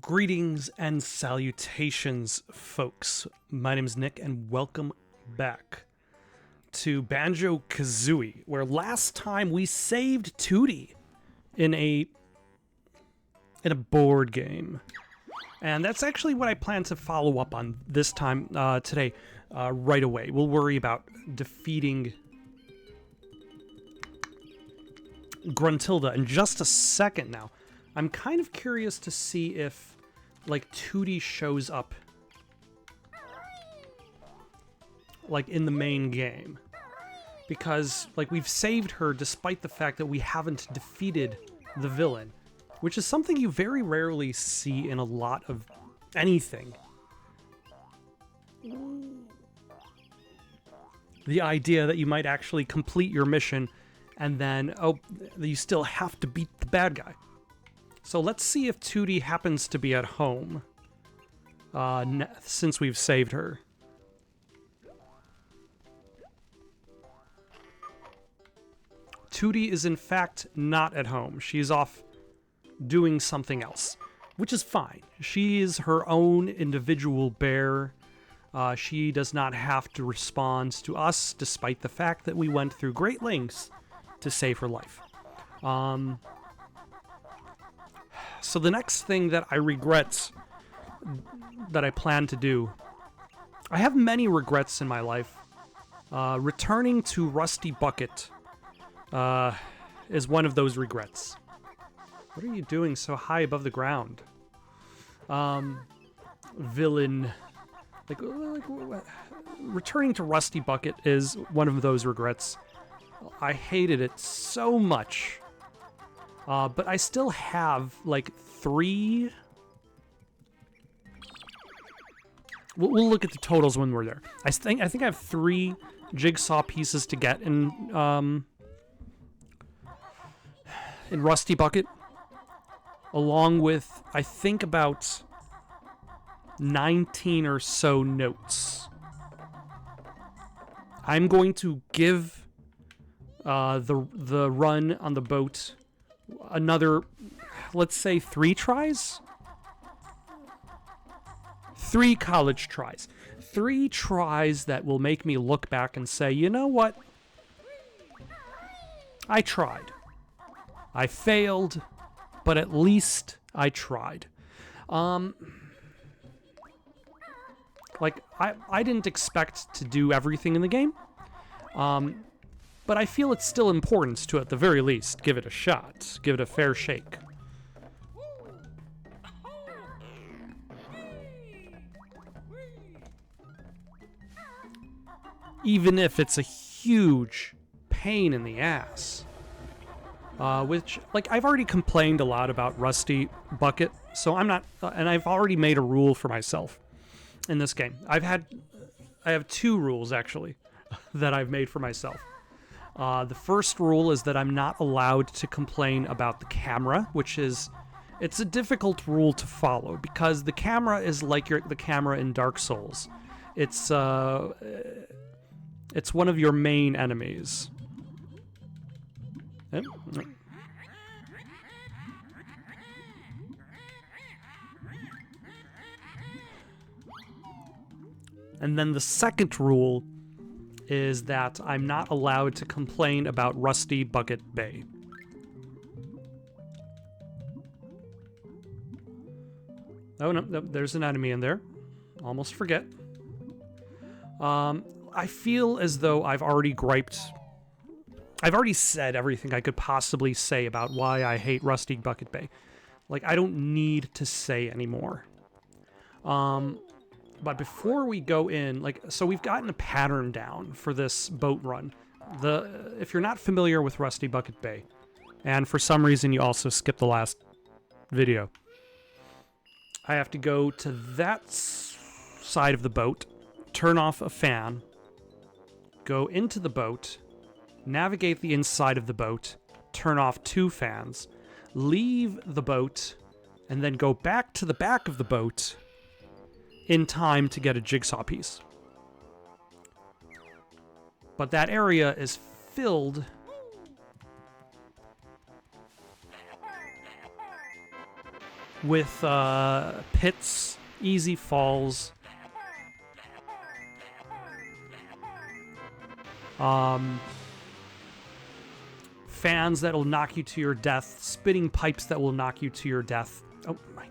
Greetings and salutations, folks. My name is Nick, and welcome back to Banjo Kazooie, where last time we saved Tootie in a board game. And that's actually what I plan to follow up on this time, today, right away. We'll worry about defeating Gruntilda in just a second now. I'm kind of curious to see if, like, Tootie shows up, like, in the main game. Because, like, we've saved her despite the fact that we haven't defeated the villain. Which is something you very rarely see in a lot of anything. The idea that you might actually complete your mission and then, oh, you still have to beat the bad guy. So let's see if Tootie happens to be at home, since we've saved her. Tootie is in fact not at home. She's off doing something else, which is fine. She is her own individual bear. She does not have to respond to us, despite the fact that we went through great lengths to save her life. So the next thing that I regret, that I plan to do, I have many regrets in my life. Returning to Rusty Bucket is one of those regrets. What are you doing so high above the ground? Villain. Returning to Rusty Bucket is one of those regrets. I hated it so much. But I still have, like, 3... We'll look at the totals when we're there. I think I have 3 jigsaw pieces to get in Rusty Bucket. Along with, I think, about 19 or so notes. I'm going to give the run on the boat another, let's say, 3 tries? 3 college tries. 3 tries that will make me look back and say, you know what? I tried. I failed, but at least I tried. Like, I didn't expect to do everything in the game. But I feel it's still important to, at the very least, give it a shot. Give it a fair shake. Even if it's a huge pain in the ass. Which, like, I've already complained a lot about Rusty Bucket, so I'm not... and I've already made a rule for myself in this game. I have 2 rules, actually, that I've made for myself. The first rule is that I'm not allowed to complain about the camera, which is... it's a difficult rule to follow, because the camera is like the camera in Dark Souls. It's one of your main enemies. Yep. And then the second rule is that I'm not allowed to complain about Rusty Bucket Bay. Oh, no, there's an enemy in there. Almost forget. I feel as though I've already griped... I've already said everything I could possibly say about why I hate Rusty Bucket Bay. Like, I don't need to say anymore. But before we go in, like, so we've gotten a pattern down for this boat run. If you're not familiar with Rusty Bucket Bay, and for some reason you also skipped the last video, I have to go to that side of the boat, turn off a fan, go into the boat, navigate the inside of the boat, turn off 2 fans, leave the boat, and then go back to the back of the boat in time to get a jigsaw piece. But that area is filled with pits, easy falls. Fans that will knock you to your death, spitting pipes that will knock you to your death. Oh my.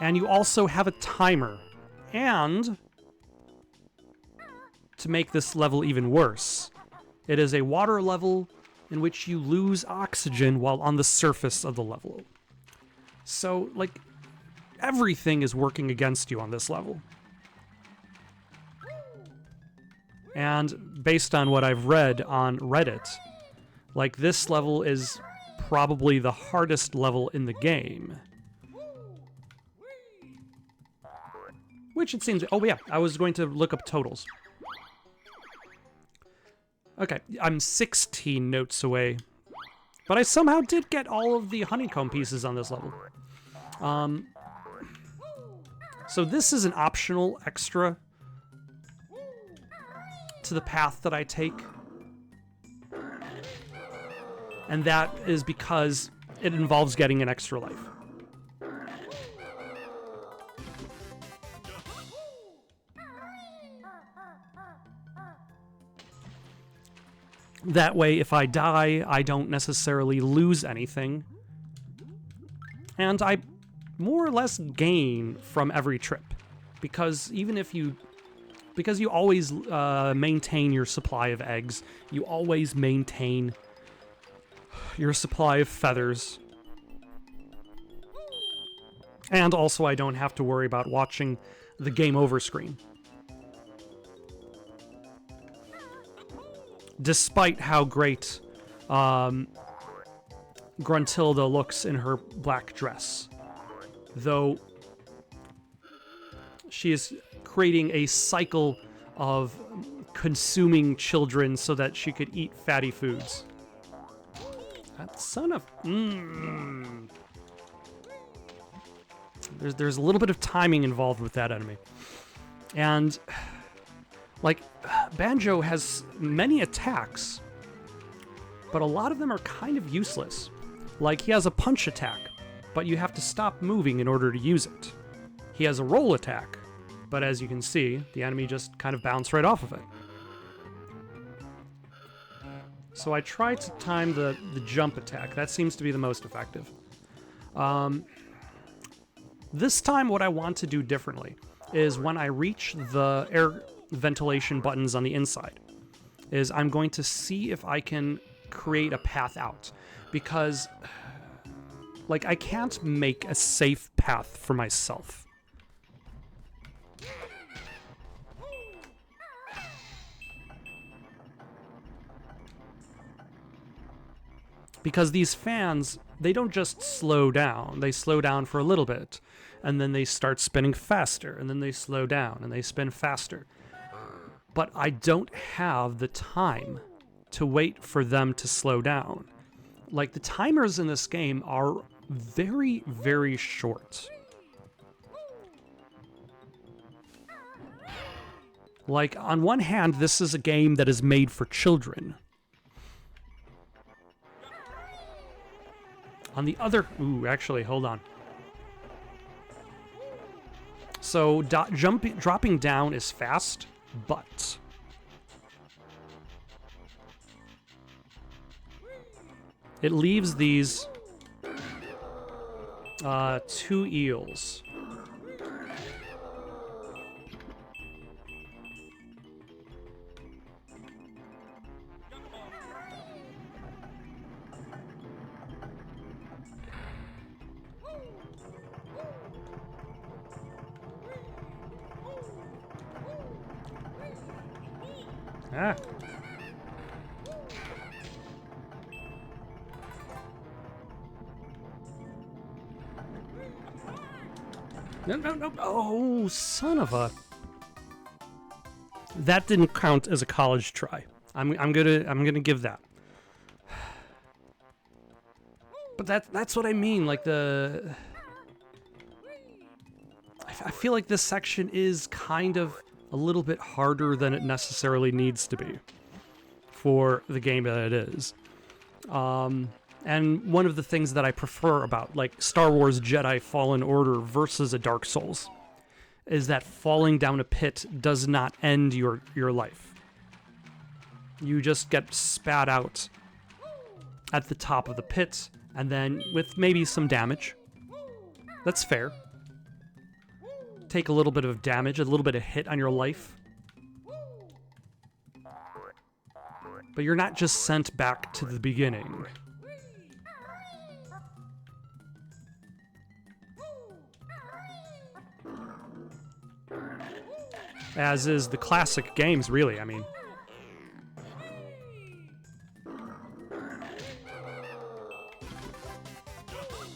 And you also have a timer. And to make this level even worse, it is a water level in which you lose oxygen while on the surface of the level. So, like, everything is working against you on this level. And based on what I've read on Reddit, like, this level is probably the hardest level in the game. Which it seems... Oh, yeah, I was going to look up totals. Okay, I'm 16 notes away. But I somehow did get all of the honeycomb pieces on this level. So this is an optional extra to the path that I take. And that is because it involves getting an extra life. That way, if I die, I don't necessarily lose anything. And I more or less gain from every trip. Because even if you... Because you always maintain your supply of eggs. You always maintain your supply of feathers. And also, I don't have to worry about watching the game over screen. Despite how great Gruntilda looks in her black dress. Though she is creating a cycle of consuming children so that she could eat fatty foods. That son of... There's a little bit of timing involved with that enemy. And... like, Banjo has many attacks, but a lot of them are kind of useless. Like, he has a punch attack, but you have to stop moving in order to use it. He has a roll attack, but as you can see, the enemy just kind of bounced right off of it. So I try to time the jump attack. That seems to be the most effective. This time, what I want to do differently is when I reach the air ventilation buttons on the inside, is I'm going to see if I can create a path out. Because, like, I can't make a safe path for myself. Because these fans, they don't just slow down. They slow down for a little bit, and then they start spinning faster, and then they slow down, and they spin faster. But I don't have the time to wait for them to slow down. Like, the timers in this game are very, very short. Like, on one hand, this is a game that is made for children. On the other... Ooh, actually, hold on. So, dropping down is fast, but... it leaves these... 2 eels. Ah. No. Oh, son of a... That didn't count as a college try. I'm gonna give that. But that's what I mean, like the... I feel like this section is kind of a little bit harder than it necessarily needs to be for the game that it is. And one of the things that I prefer about, like, Star Wars Jedi Fallen Order versus a Dark Souls is that falling down a pit does not end your life. You just get spat out at the top of the pit, and then with maybe some damage. That's fair. Take a little bit of damage, a little bit of hit on your life. But you're not just sent back to the beginning. As is the classic games, really, I mean.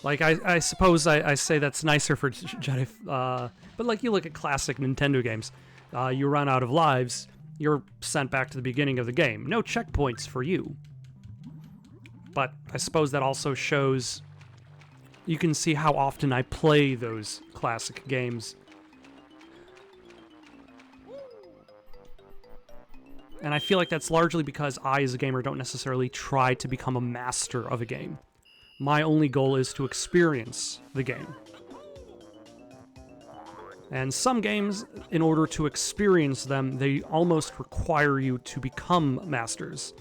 Like, I suppose I say that's nicer for Jedi, but like you look at classic Nintendo games, you run out of lives, you're sent back to the beginning of the game. No checkpoints for you. But I suppose that also shows, you can see how often I play those classic games. And I feel like that's largely because I, as a gamer, don't necessarily try to become a master of a game. My only goal is to experience the game. And some games, in order to experience them, they almost require you to become masters.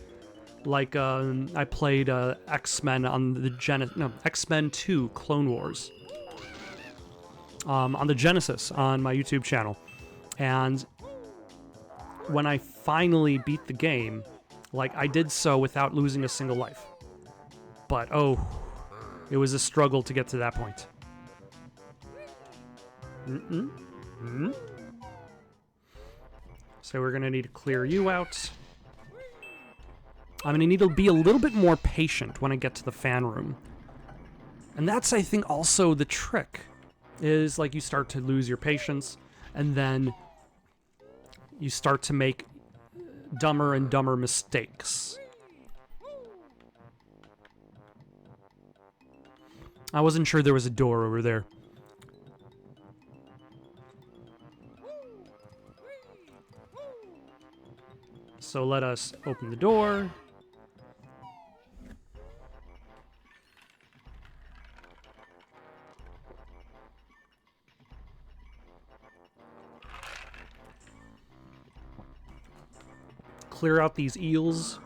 Like, I played X-Men on the X-Men 2 Clone Wars. On the Genesis, on my YouTube channel. And when I finally beat the game, like, I did so without losing a single life. But, oh, it was a struggle to get to that point. So we're gonna need to clear you out. I'm gonna need to be a little bit more patient when I get to the fan room. And that's, I think, also the trick. Is, like, you start to lose your patience, and then you start to make dumber and dumber mistakes. I wasn't sure there was a door over there. So let us open the door. Clear out these eels.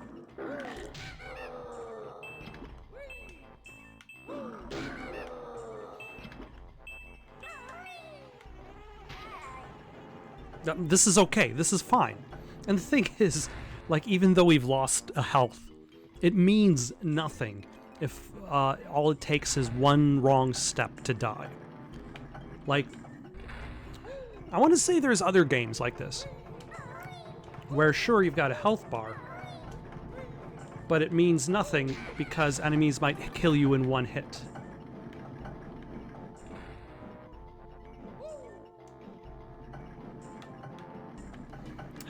This is okay. This is fine. And the thing is, like, even though we've lost a health, it means nothing if all it takes is one wrong step to die. Like, I want to say there's other games like this, where sure, you've got a health bar, but it means nothing because enemies might kill you in one hit.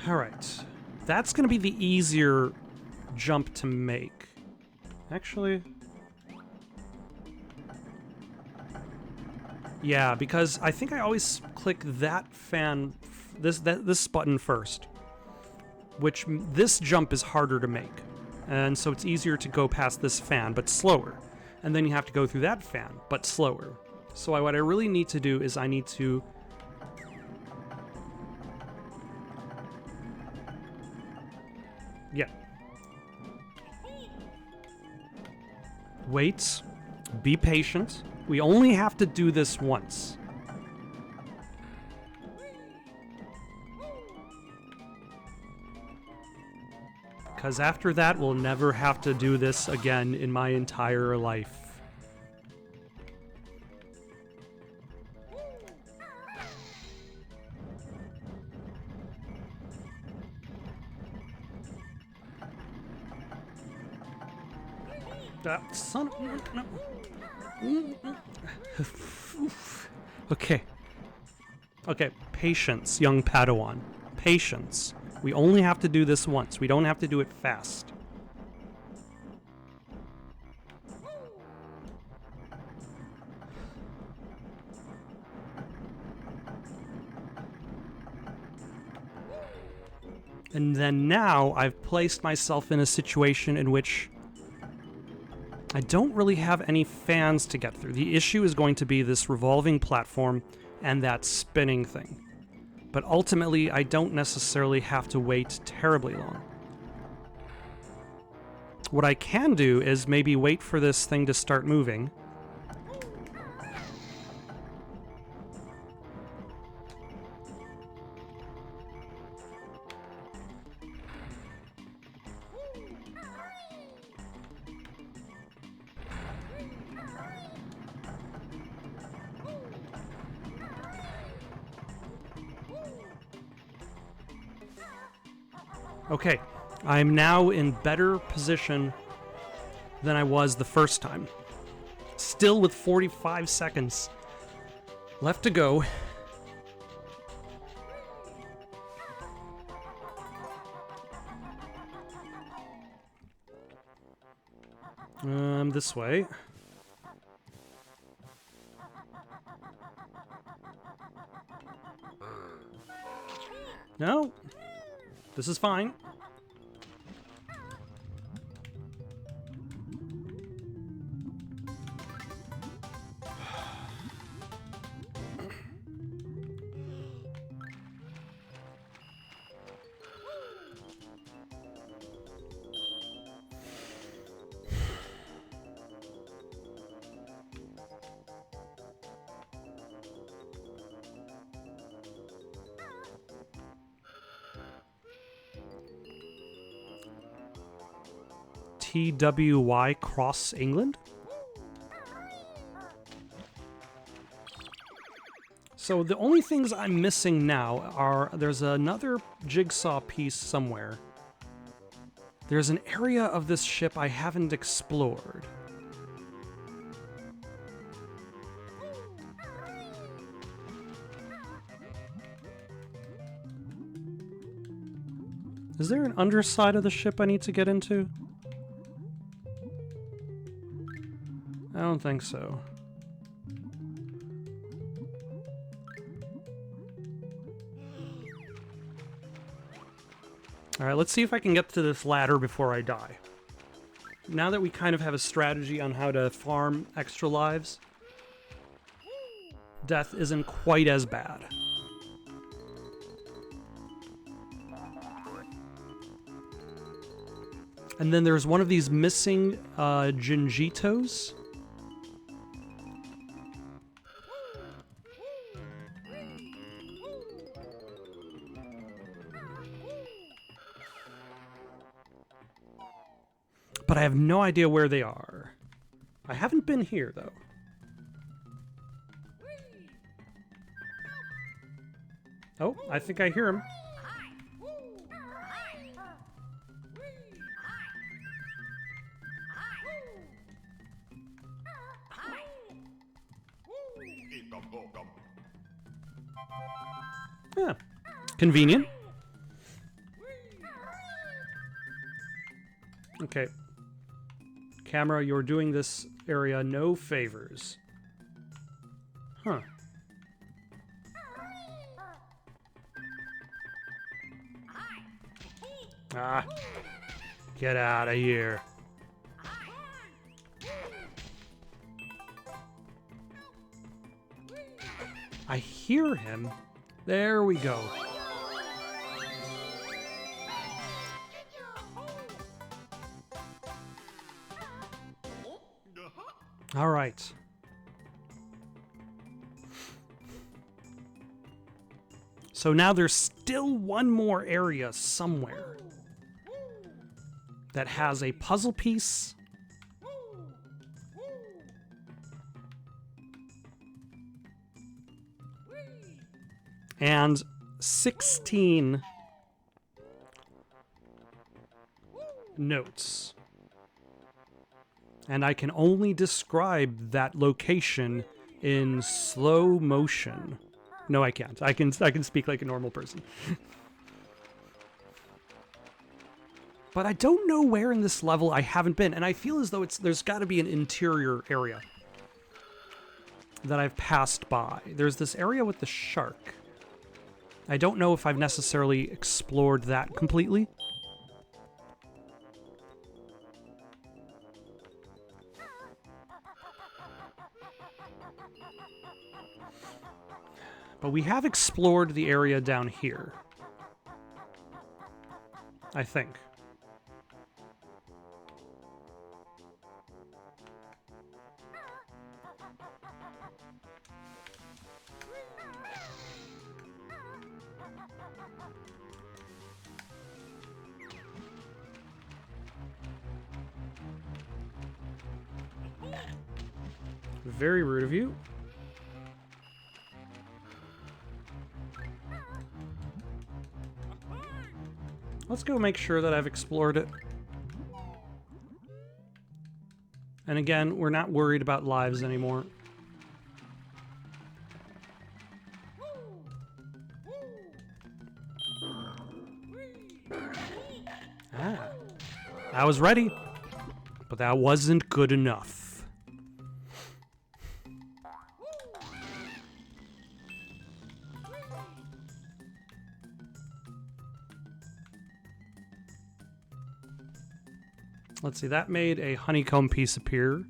Alright, that's going to be the easier jump to make. Actually, yeah, because I think I always click that fan, this button first, which this jump is harder to make, and so it's easier to go past this fan, but slower, and then you have to go through that fan, but slower. So what I really need to do is I need to wait, be patient. We only have to do this once. Because after that, we'll never have to do this again in my entire life. Son of... No. Okay. Okay, patience, young Padawan. Patience. We only have to do this once. We don't have to do it fast. And then now I've placed myself in a situation in which I don't really have any fans to get through. The issue is going to be this revolving platform and that spinning thing. But ultimately, I don't necessarily have to wait terribly long. What I can do is maybe wait for this thing to start moving. Okay, I'm now in better position than I was the first time. Still with 45 seconds left to go. This way. No. This is fine. TWY Cross England? So the only things I'm missing now are there's another jigsaw piece somewhere. There's an area of this ship I haven't explored. Is there an underside of the ship I need to get into? I don't think so. Alright, let's see if I can get to this ladder before I die. Now that we kind of have a strategy on how to farm extra lives, death isn't quite as bad. And then there's one of these missing Jinjitos. But I have no idea where they are. I haven't been here, though. Oh, I think I hear him. Yeah, convenient. Okay. Camera, you're doing this area no favors. Huh. Ah. Get out of here. I hear him. There we go. All right. So now there's still one more area somewhere that has a puzzle piece and 16 notes. And I can only describe that location in slow motion. No, I can't. I can speak like a normal person. But I don't know where in this level I haven't been, and I feel as though there's got to be an interior area that I've passed by. There's this area with the shark. I don't know if I've necessarily explored that completely. But we have explored the area down here. I think. Very rude of you. Let's go make sure that I've explored it. And again, we're not worried about lives anymore. Ah. I was ready, but that wasn't good enough. Let's see, that made a honeycomb piece appear.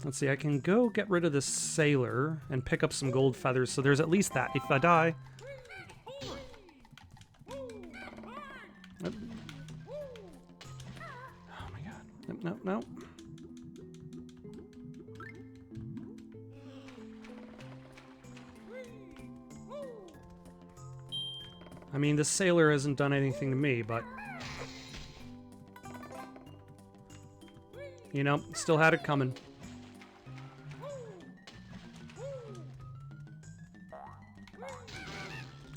Let's see, I can go get rid of this sailor and pick up some gold feathers, so there's at least that if I die. Oh my god. No, no, no. I mean, the sailor hasn't done anything to me, but... You know, still had it coming.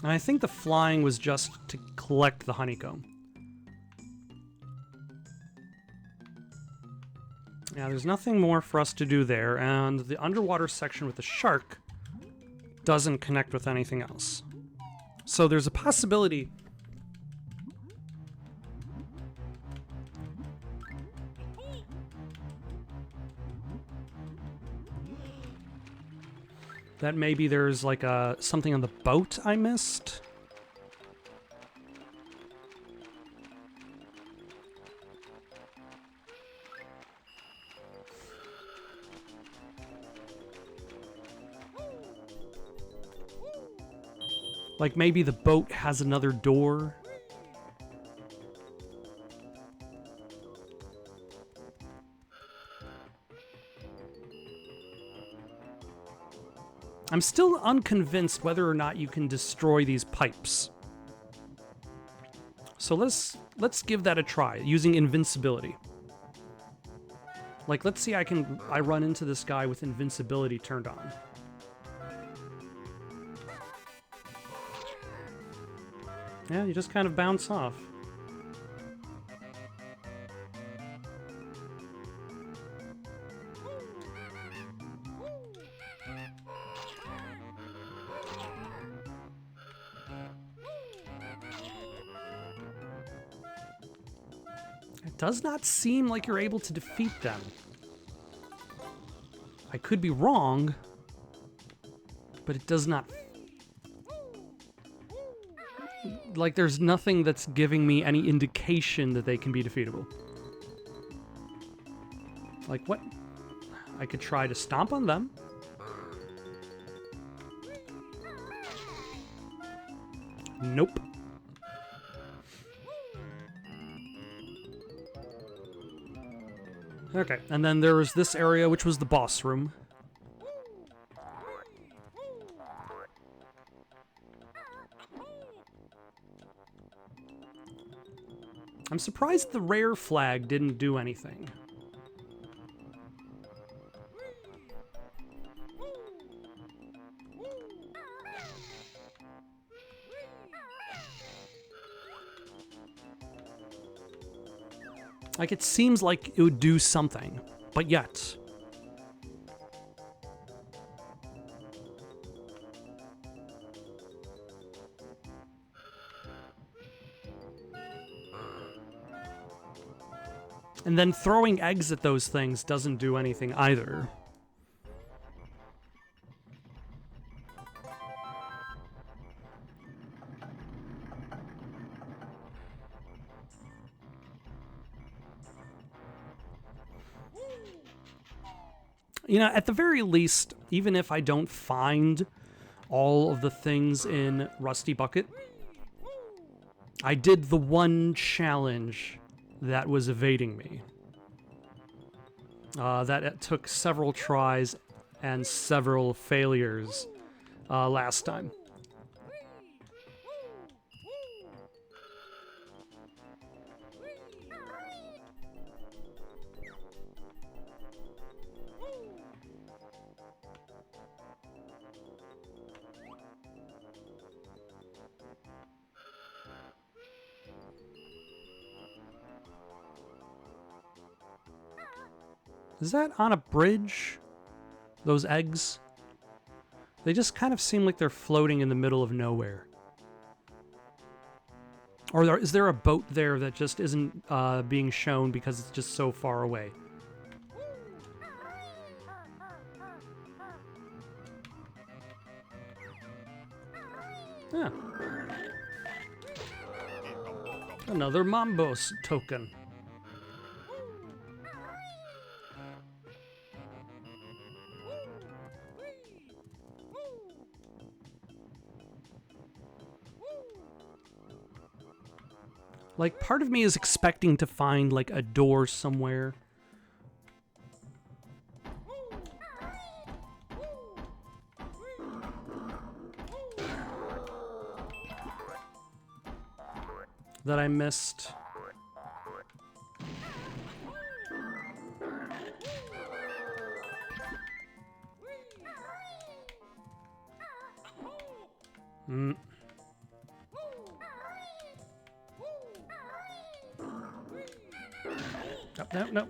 And I think the flying was just to collect the honeycomb. Yeah, there's nothing more for us to do there, and the underwater section with the shark doesn't connect with anything else. So there's a possibility... that maybe there's like something on the boat I missed. Like maybe the boat has another door. I'm still unconvinced whether or not you can destroy these pipes. So let's give that a try, using invincibility. Like, let's see I run into this guy with invincibility turned on. Yeah, you just kind of bounce off. It does not seem like you're able to defeat them. I could be wrong, but it does not... Like, there's nothing that's giving me any indication that they can be defeatable. Like, what? I could try to stomp on them. Nope. Okay, and then there was this area, which was the boss room. I'm surprised the rare flag didn't do anything. Like, it seems like it would do something, but yet... And then throwing eggs at those things doesn't do anything either. You know, at the very least, even if I don't find all of the things in Rusty Bucket, I did the one challenge that was evading me. That it took several tries and several failures last time. Is that on a bridge? Those eggs? They just kind of seem like they're floating in the middle of nowhere. Or is there a boat there that just isn't being shown because it's just so far away? Yeah. Another Mambos token. Like, part of me is expecting to find, like, a door somewhere. That I missed. No.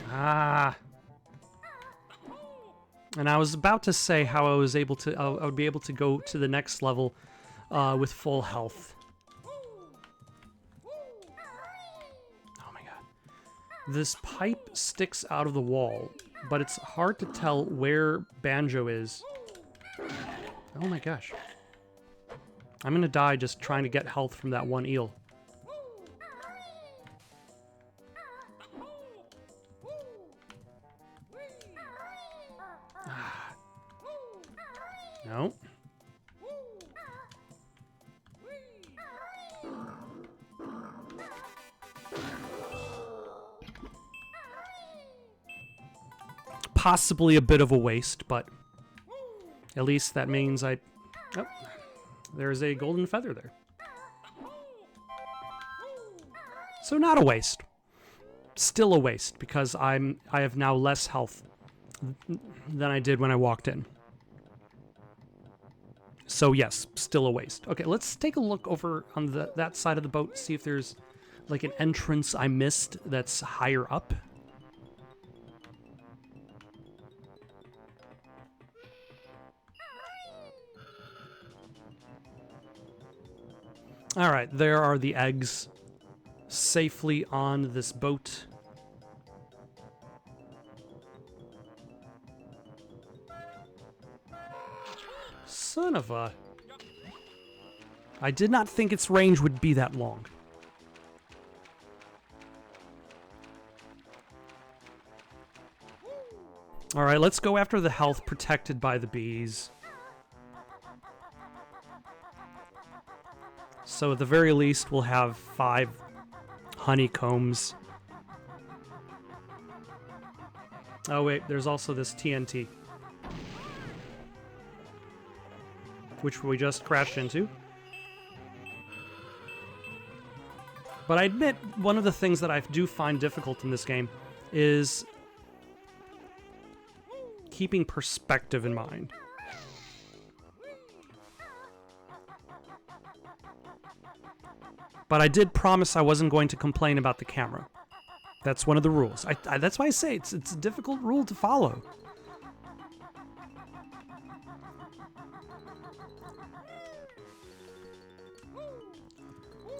Ah. And I was about to say how I was able to, I would be able to go to the next level with full health. Oh my god. This pipe sticks out of the wall, but it's hard to tell where Banjo is. Oh my gosh. I'm gonna die just trying to get health from that one eel. No. Possibly a bit of a waste, but at least that means I... Oh, there's a golden feather there. So not a waste. Still a waste, because I have now less health than I did when I walked in. So yes, still a waste. Okay, let's take a look over on that side of the boat, see if there's like an entrance I missed that's higher up. All right, there are the eggs safely on this boat. Son of a... I did not think its range would be that long. Alright, let's go after the health protected by the bees. So at the very least, we'll have 5 honeycombs. Oh wait, there's also this TNT. Which we just crashed into. But I admit, one of the things that I do find difficult in this game is keeping perspective in mind. But I did promise I wasn't going to complain about the camera. That's one of the rules. That's why I say it's a difficult rule to follow.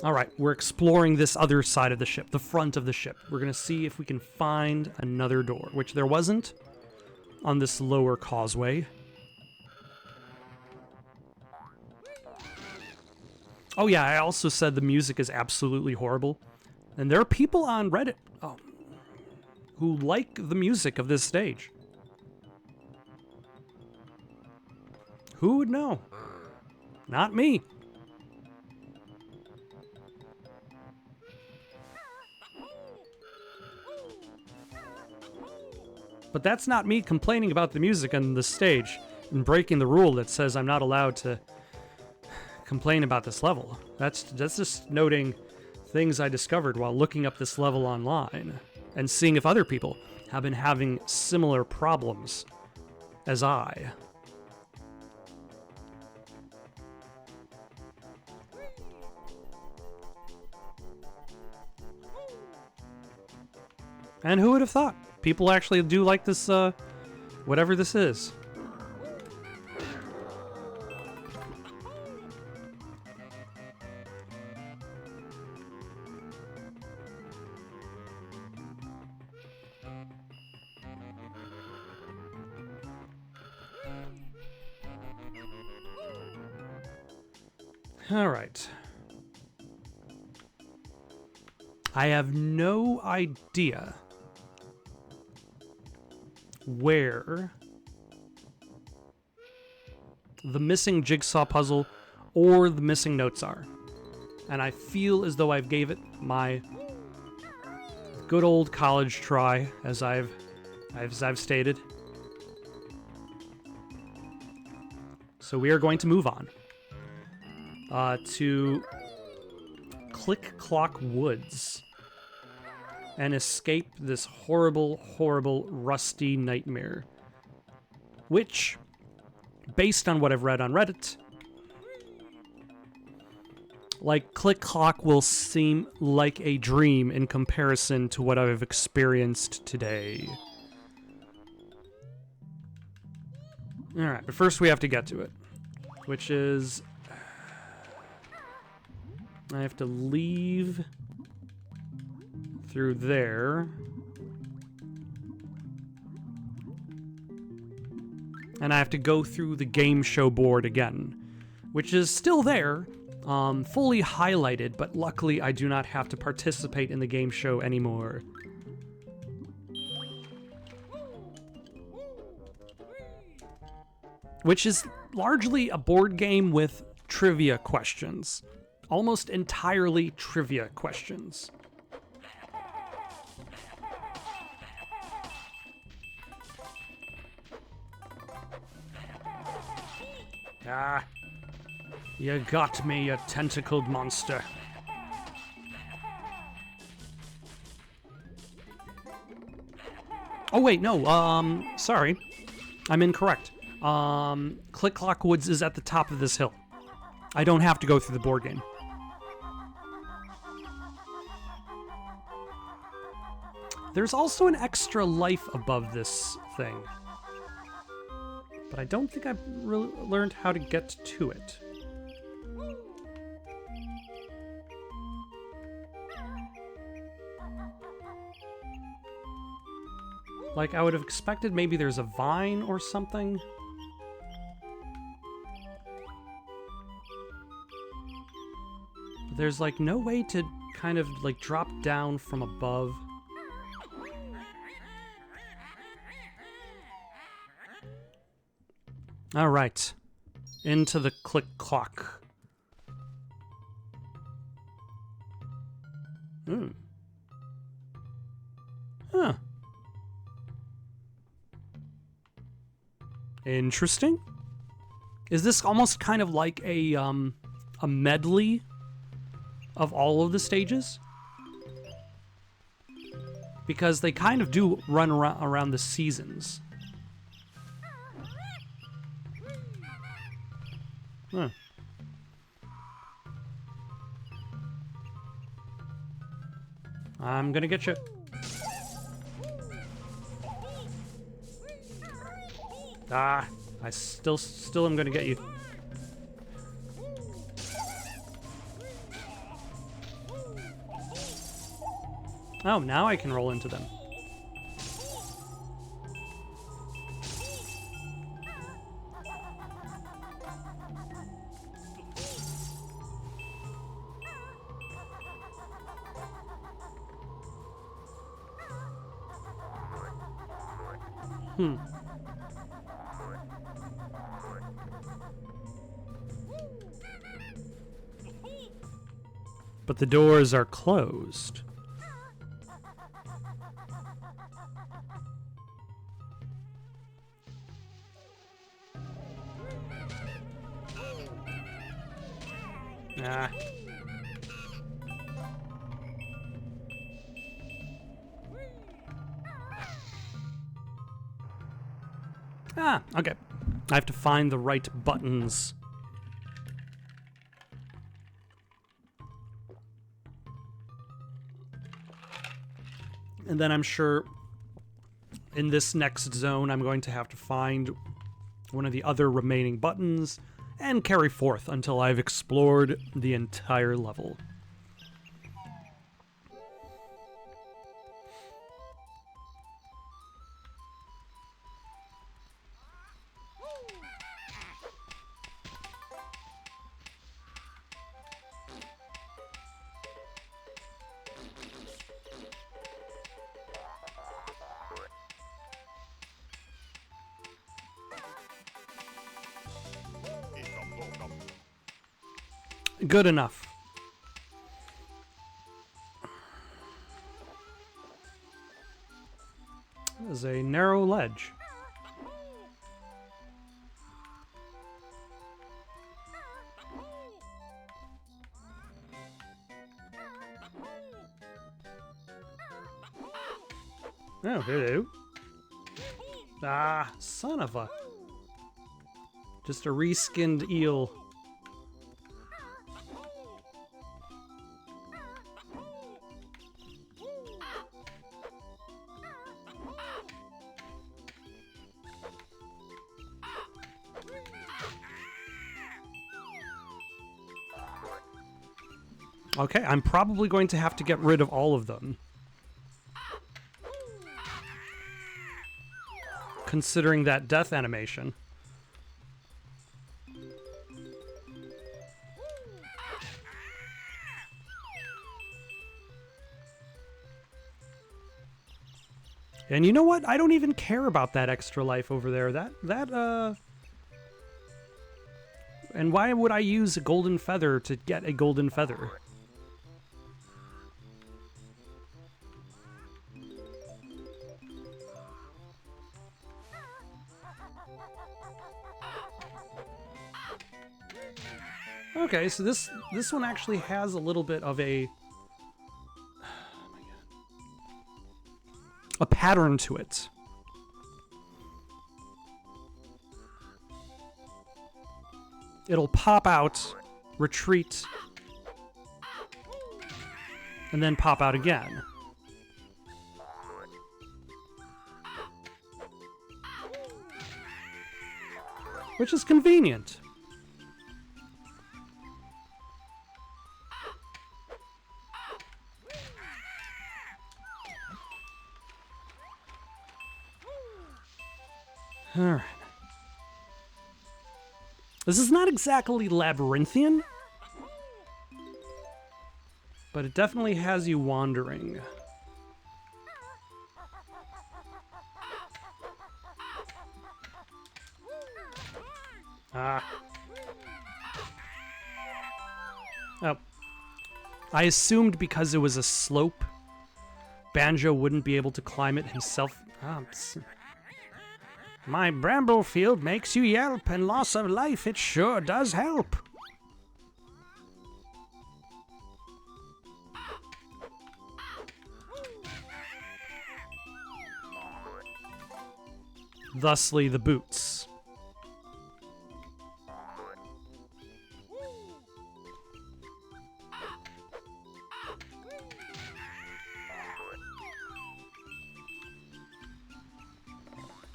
Alright, we're exploring this other side of the ship, the front of the ship. We're going to see if we can find another door, which there wasn't on this lower causeway. Oh yeah, I also said the music is absolutely horrible. And there are people on Reddit who like the music of this stage. Who would know? Not me. But that's not me complaining about the music on the stage and breaking the rule that says I'm not allowed to complain about this level. That's just noting things I discovered while looking up this level online and seeing if other people have been having similar problems as I. And who would have thought? People actually do like this, whatever this is. All right. I have no idea where the missing jigsaw puzzle or the missing notes are. And I feel as though I've gave it my good old college try, as I've stated. So we are going to move on to Click Clock Woods and escape this horrible, horrible, rusty nightmare. Which, based on what I've read on Reddit, like, Click Clock will seem like a dream in comparison to what I've experienced today. Alright, but first we have to get to it, which is... I have to leave through there. And I have to go through the game show board again, which is still there, fully highlighted, but luckily I do not have to participate in the game show anymore. Which is largely a board game with trivia questions. Almost entirely trivia questions. Ah, you got me, you tentacled monster. Oh wait, no, sorry. I'm incorrect. Click Clock Woods is at the top of this hill. I don't have to go through the board game. There's also an extra life above this thing. But I don't think I've really learned how to get to it. Like, I would have expected maybe there's a vine or something. But there's, like, no way to kind of, like, drop down from above. All right, into the Click Clock. Huh. Interesting. Is this almost kind of like a medley of all of the stages? Because they kind of do run around the seasons. Huh. I'm gonna get you. Ah, I still am gonna get you. Oh, now I can roll into them. But the doors are closed. Ah. Ah, okay. I have to find the right buttons. And then I'm sure in this next zone I'm going to have to find one of the other remaining buttons and carry forth until I've explored the entire level. Good enough. That is a narrow ledge. Oh, hello. Ah, son of a... Just a reskinned eel. Okay, I'm probably going to have to get rid of all of them. Considering that death animation. And you know what? I don't even care about that extra life over there. And why would I use a golden feather to get a golden feather? Okay, so this one actually has a little bit of a pattern to it. It'll pop out, retreat, and then pop out again. Which is convenient. Alright. This is not exactly labyrinthian, but it definitely has you wandering. Ah. Oh. I assumed because it was a slope, Banjo wouldn't be able to climb it himself. My bramble field makes you yelp, and loss of life, it sure does help. Thusly the boots.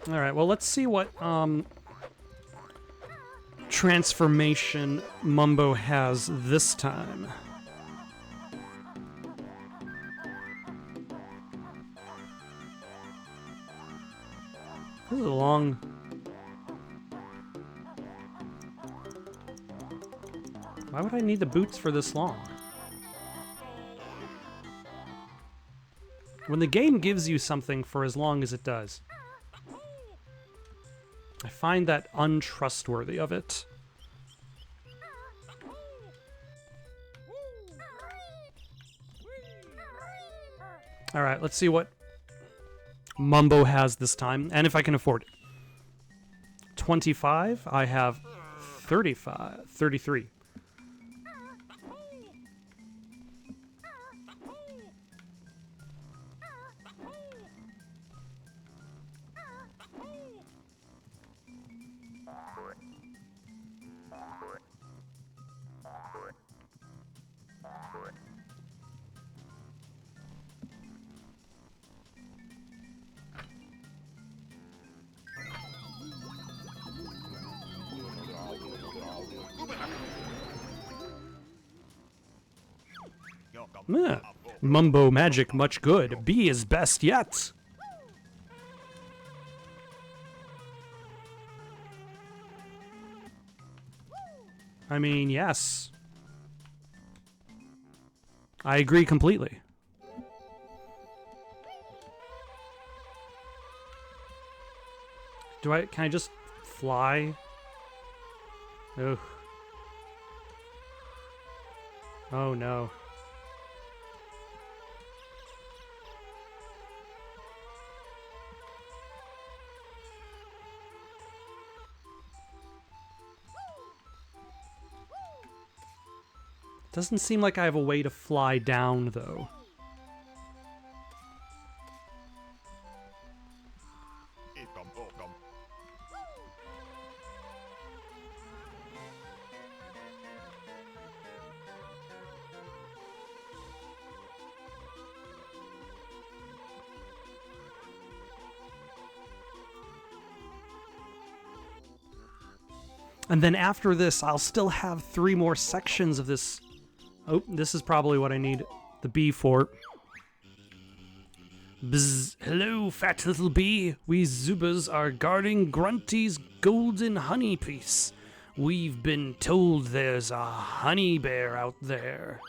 Alright, well, let's see what transformation Mumbo has this time. This is a long... Why would I need the boots for this long? When the game gives you something for as long as it does. I find that untrustworthy of it. All right, let's see what Mumbo has this time, and if I can afford it. 25, I have 35, 33. Mumbo magic much good. B is best yet. I mean, yes. I agree completely. Can I just fly? Ugh. Oh no. Doesn't seem like I have a way to fly down, though. And then after this, I'll still have 3 more sections of this. Oh, this is probably what I need the bee for. Bzz. Hello, fat little bee. We Zubas are guarding Grunty's golden honey piece. We've been told there's a honey bear out there.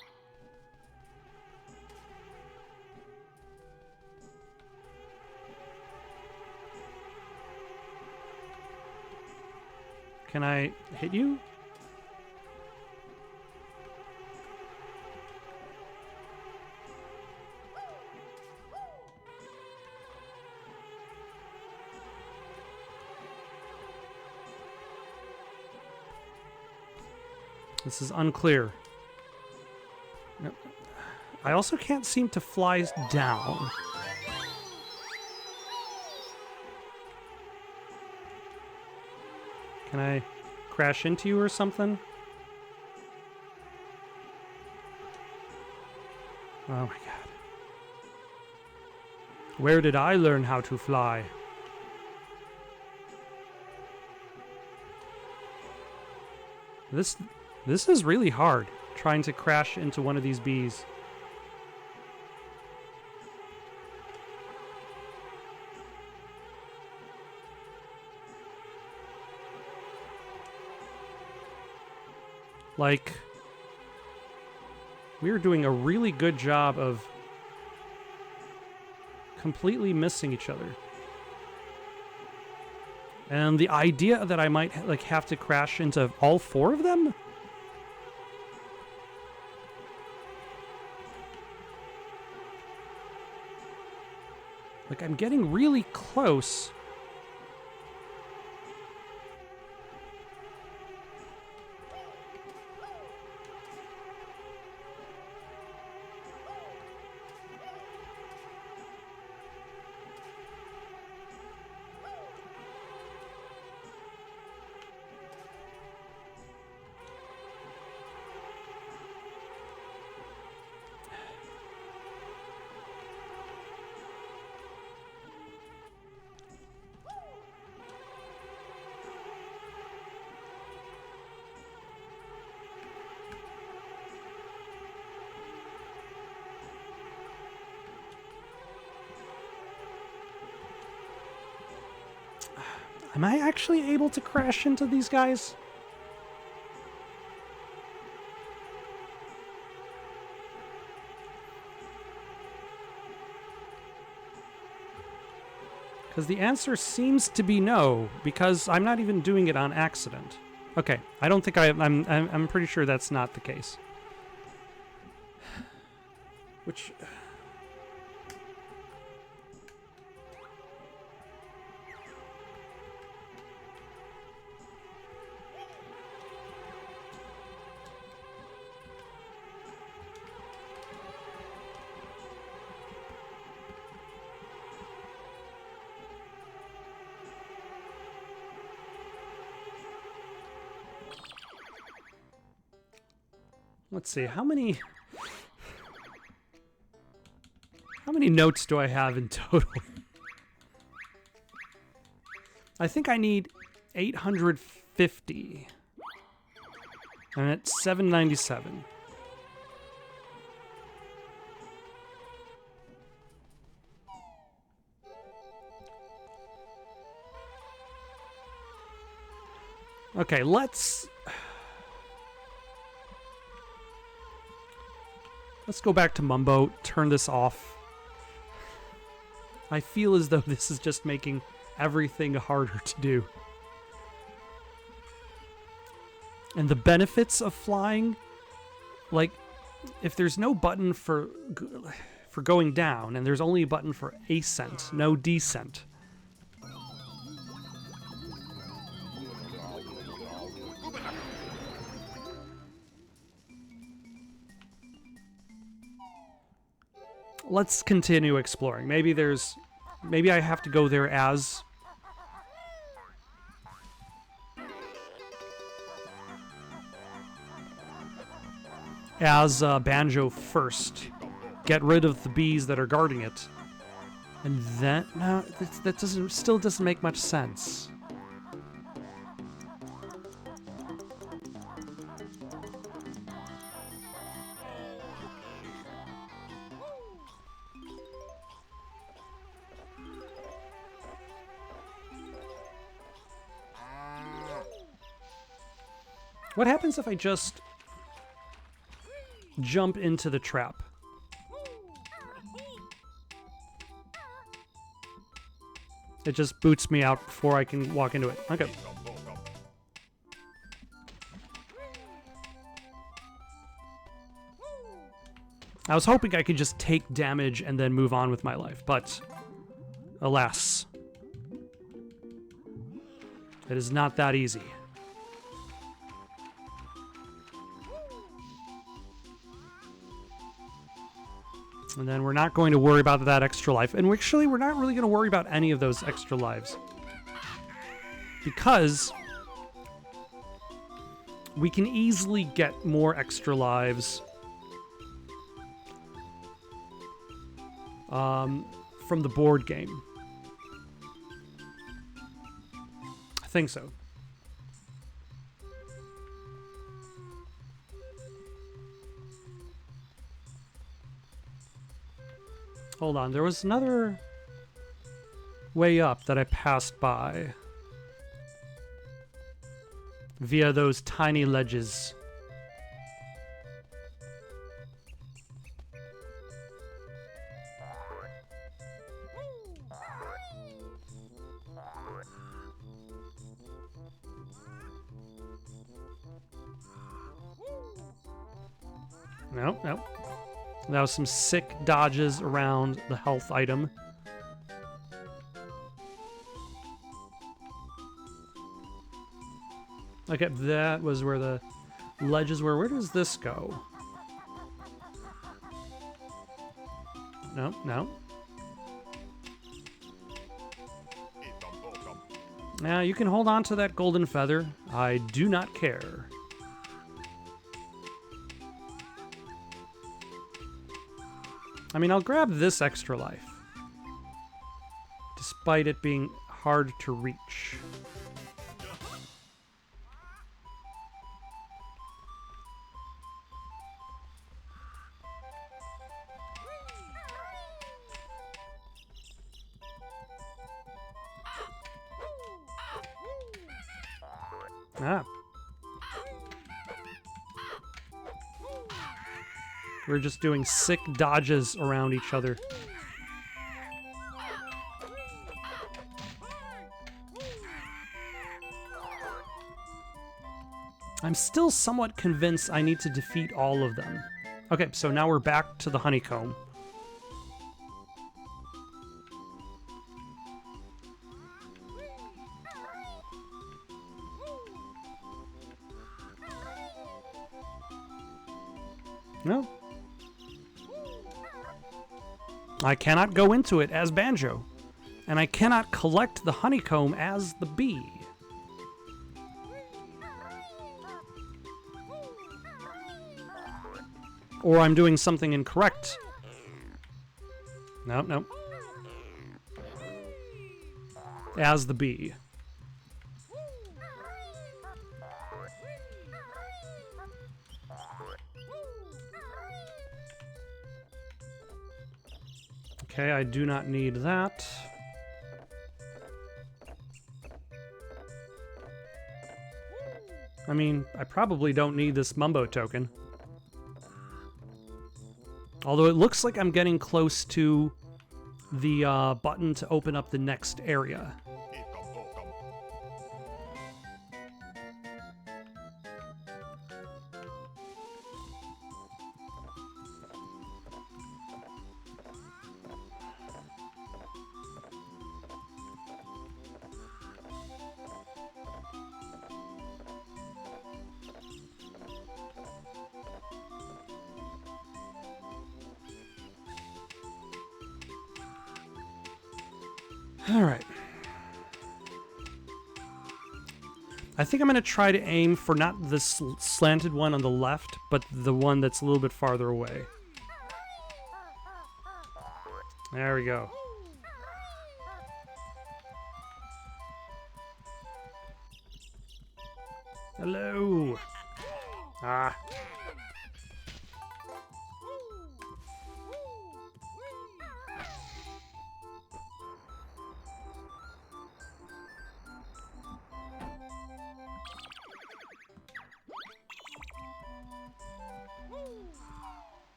Can I hit you? This is unclear. I also can't seem to fly down. Can I crash into you or something? Oh my god. Where did I learn how to fly? This is really hard, trying to crash into one of these bees. Like, we are doing a really good job of completely missing each other. And the idea that I might like have to crash into all 4 of them? Like, I'm getting really close. Am I actually able to crash into these guys? Because the answer seems to be no, because I'm not even doing it on accident. Okay, I don't think I'm pretty sure that's not the case. Which... Let's see, how many notes do I have in total? I think I need 850. And it's 797. Okay, let's go back to Mumbo, turn this off. I feel as though this is just making everything harder to do. And the benefits of flying, like, if there's no button for going down, and there's only a button for ascent, no descent. Let's continue exploring. Maybe I have to go there as... Banjo first. Get rid of the bees that are guarding it. And then... No, that still doesn't make much sense. What happens if I just jump into the trap? It just boots me out before I can walk into it. Okay. I was hoping I could just take damage and then move on with my life, but alas. It is not that easy. And then we're not going to worry about that extra life. And actually, we're not really going to worry about any of those extra lives. Because we can easily get more extra lives from the board game. I think so. Hold on, there was another way up that I passed by via those tiny ledges. Nope, nope. That was some sick dodges around the health item. Okay, that was where the ledges were. Where does this go? No, no. Now, you can hold on to that golden feather. I do not care. I mean, I'll grab this extra life, despite it being hard to reach. Ah. We're just doing sick dodges around each other. I'm still somewhat convinced I need to defeat all of them. Okay, so now we're back to the honeycomb. No. I cannot go into it as Banjo, and I cannot collect the honeycomb as the bee. Or I'm doing something incorrect. Nope, nope. As the bee. Okay, I do not need that. I mean, I probably don't need this Mumbo token. Although it looks like I'm getting close to the button to open up the next area. All right. I think I'm going to try to aim for not this slanted one on the left, but the one that's a little bit farther away. There we go. Hello. Ah.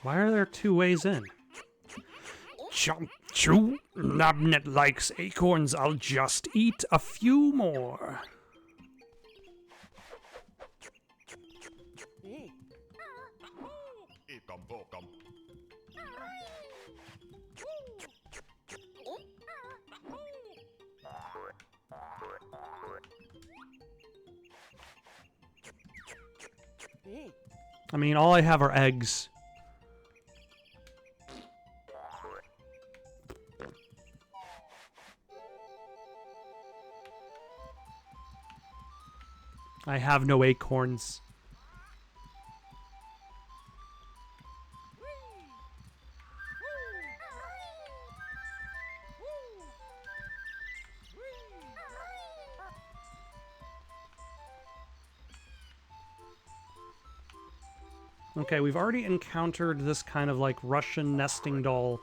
Why are there two ways in? Chomp chew. Nabnet likes acorns. I'll just eat a few more. I mean, all I have are eggs. I have no acorns. Okay, we've already encountered this kind of like Russian nesting doll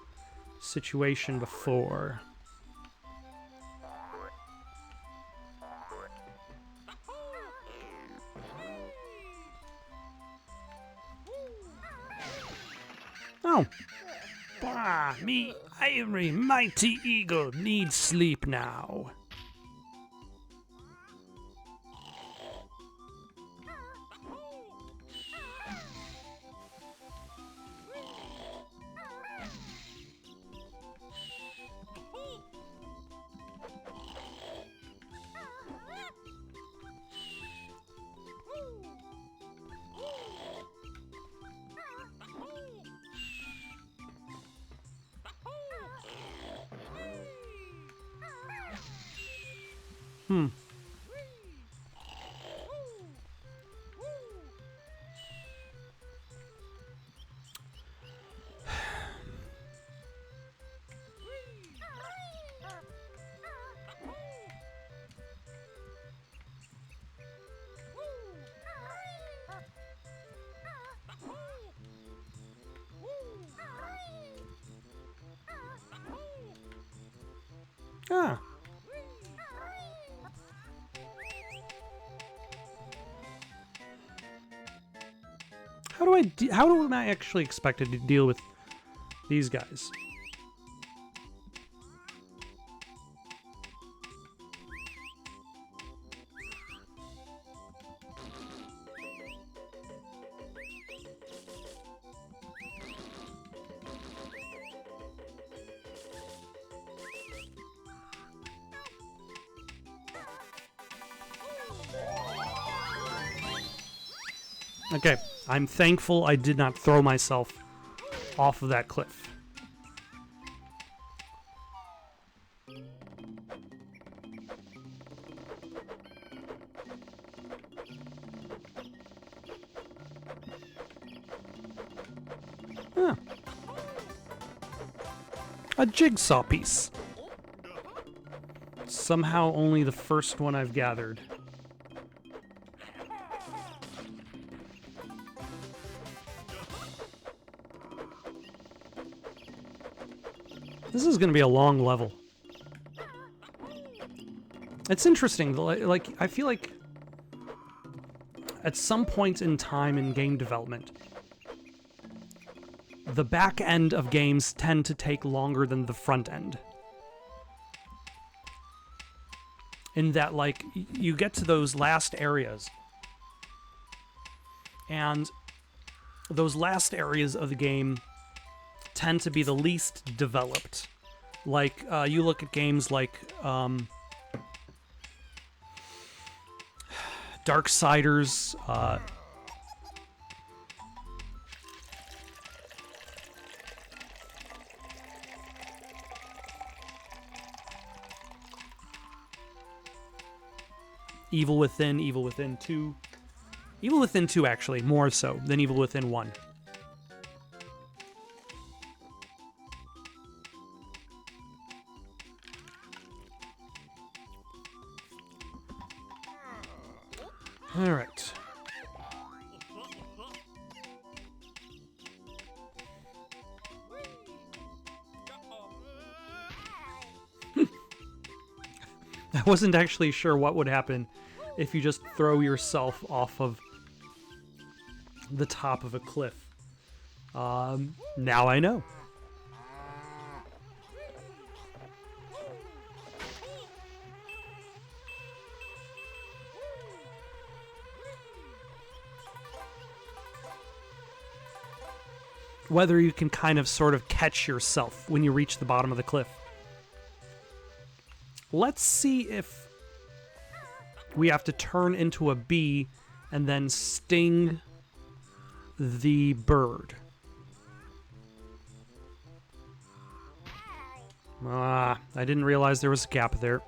situation before. Oh. Bah, me ivory mighty eagle needs sleep now. Hmm. Ah. How am I actually expected to deal with these guys? Okay, I'm thankful I did not throw myself off of that cliff. Huh. A jigsaw piece. Somehow only the first one I've gathered. This is going to be a long level. It's interesting, like, I feel like at some point in time in game development, the back end of games tend to take longer than the front end. In that, like, you get to those last areas, and those last areas of the game tend to be the least developed. Like, you look at games like Darksiders, Evil Within 2. Evil Within 2, actually, more so than Evil Within 1. Alright. I wasn't actually sure what would happen if you just throw yourself off of the top of a cliff. Now I know. Whether you can kind of sort of catch yourself when you reach the bottom of the cliff. Let's see if we have to turn into a bee and then sting the bird. I didn't realize there was a gap there.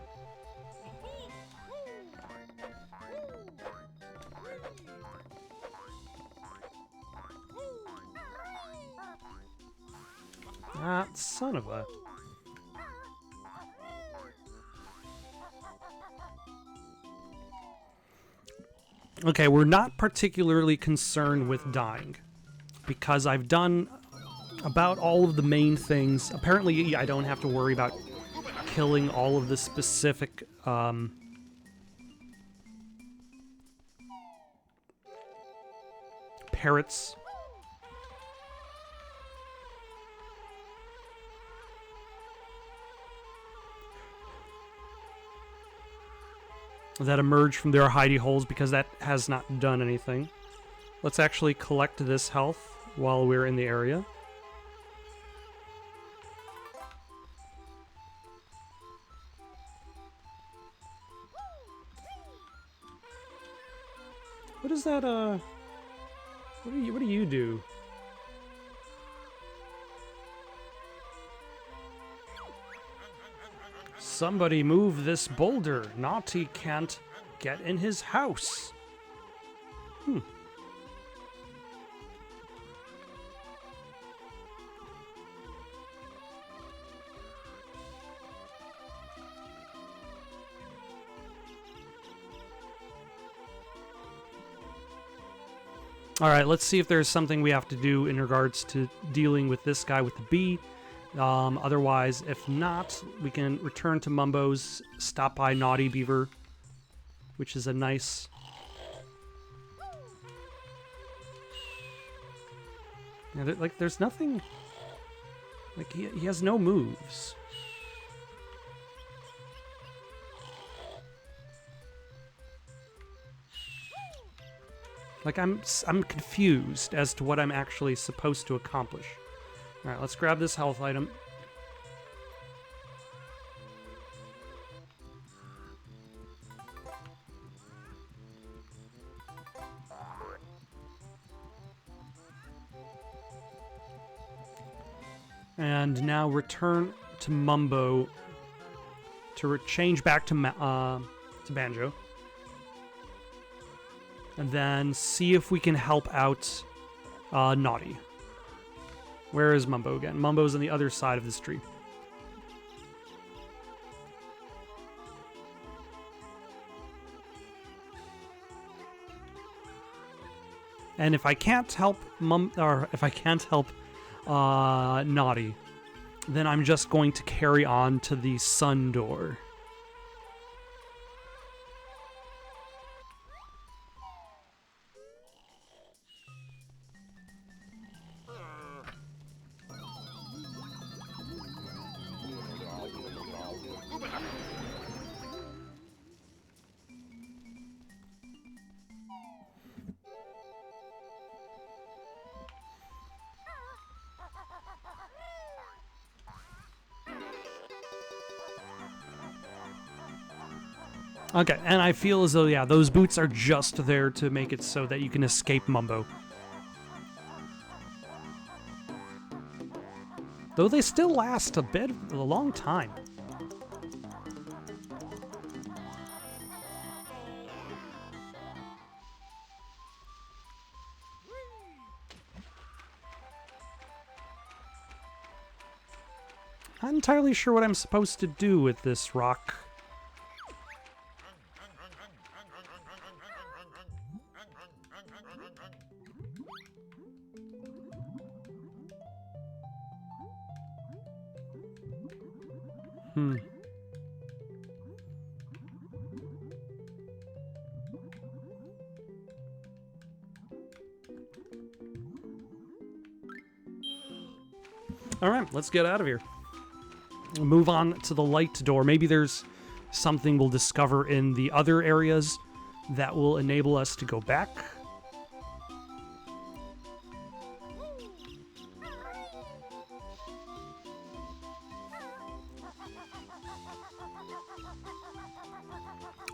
Son of a... Okay, we're not particularly concerned with dying, because I've done about all of the main things. Apparently, I don't have to worry about killing all of the specific parrots. That emerge from their hidey holes, because that has not done anything. Let's actually collect this health while we're in the area. What is that, what do you do? Somebody move this boulder. Naughty can't get in his house. Alright, let's see if there's something we have to do in regards to dealing with this guy with the bee. Otherwise, if not, we can return to Mumbo's, stop by Naughty Beaver, which is a nice... Yeah, like, there's nothing... Like, he has no moves. Like, I'm confused as to what I'm actually supposed to accomplish. Alright, let's grab this health item. And now return to Mumbo to change back to Banjo. And then see if we can help out Naughty. Where is Mumbo again? Mumbo's on the other side of this tree. And if I can't help Naughty, then I'm just going to carry on to the sun door. Okay, and I feel as though, yeah, those boots are just there to make it so that you can escape Mumbo. Though they still last a long time. Not entirely sure what I'm supposed to do with this rock. Alright, let's get out of here. We'll move on to the light door. Maybe there's something we'll discover in the other areas that will enable us to go back.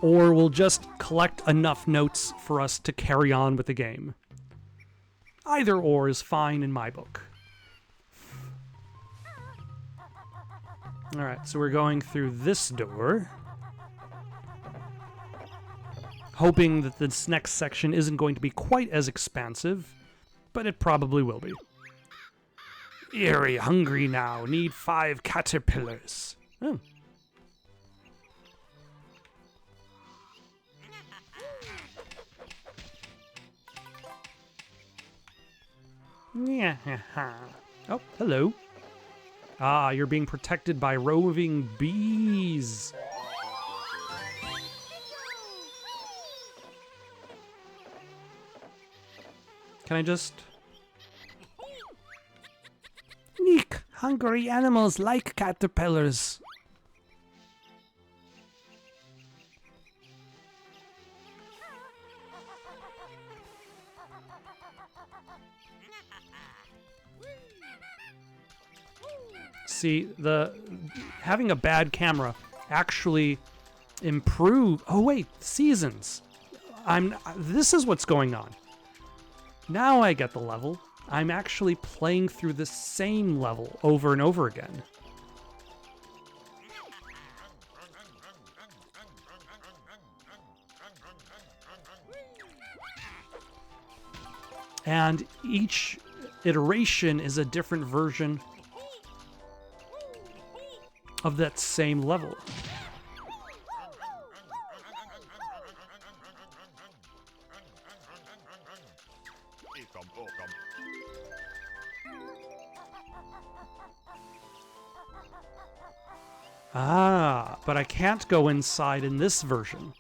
Or we'll just collect enough notes for us to carry on with the game. Either or is fine in my book. Alright, so we're going through this door. Hoping that this next section isn't going to be quite as expansive, but it probably will be. Eerie, hungry now, need 5 caterpillars. Oh. Yeah. Oh, hello. Ah, you're being protected by roving bees. Can I just... Neek, hungry animals like caterpillars. See, having a bad camera actually improve. Oh wait, seasons. This is what's going on. Now I get the level. I'm actually playing through the same level over and over again. And each iteration is a different version of that same level. Ah, but I can't go inside in this version.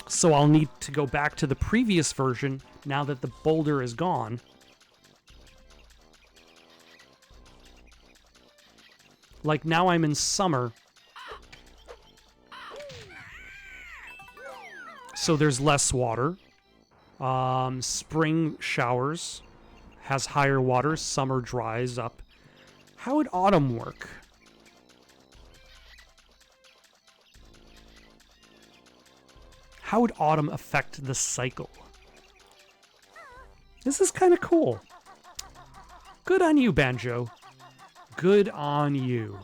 So I'll need to go back to the previous version now that the boulder is gone. Like now I'm in summer. So there's less water. Spring showers has higher water, summer dries up. How would autumn work? How would autumn affect the cycle? This is kind of cool. Good on you, Banjo. Good on you.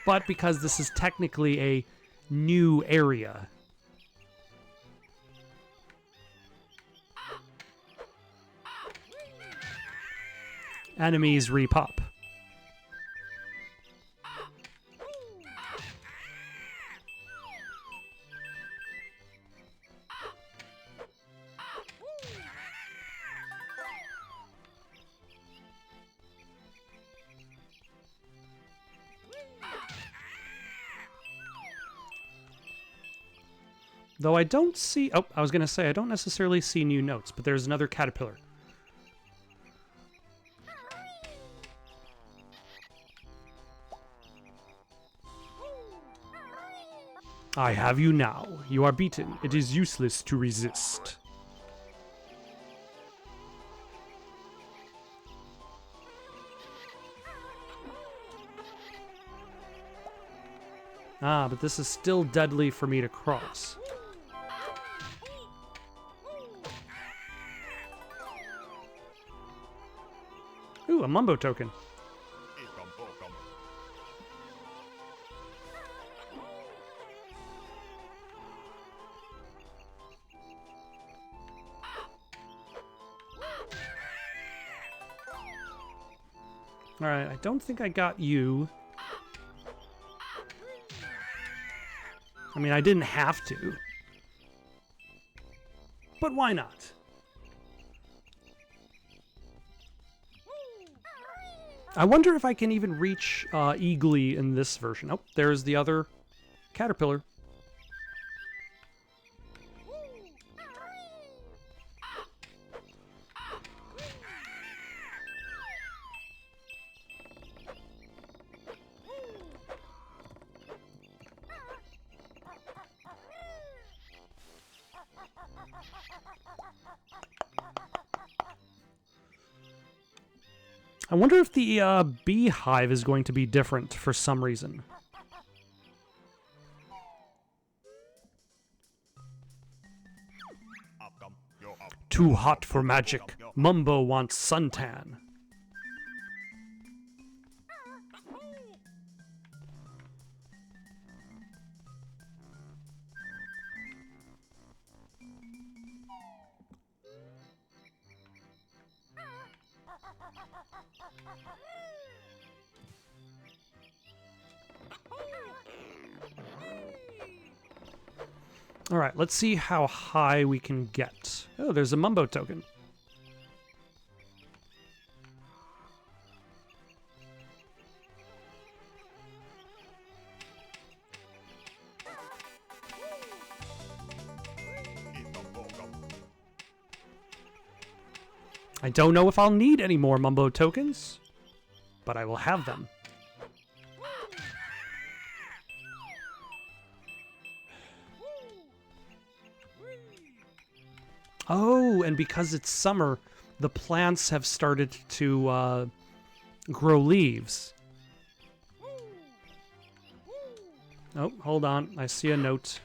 But because this is technically a new area, enemies repop. Though I don't see... Oh, I was going to say, I don't necessarily see new notes, but there's another caterpillar. I have you now. You are beaten. It is useless to resist. Ah, but this is still deadly for me to cross. Ooh, a Mumbo token. Alright, I don't think I got you. I mean, I didn't have to. But why not? I wonder if I can even reach Eagly in this version. Oh, there's the other caterpillar. I wonder if the beehive is going to be different for some reason. Too hot for magic. Mumbo wants suntan. All right, let's see how high we can get. Oh, there's a Mumbo token. I don't know if I'll need any more Mumbo tokens, but I will have them. Oh, and because it's summer, the plants have started to grow leaves. Oh, hold on. I see a note.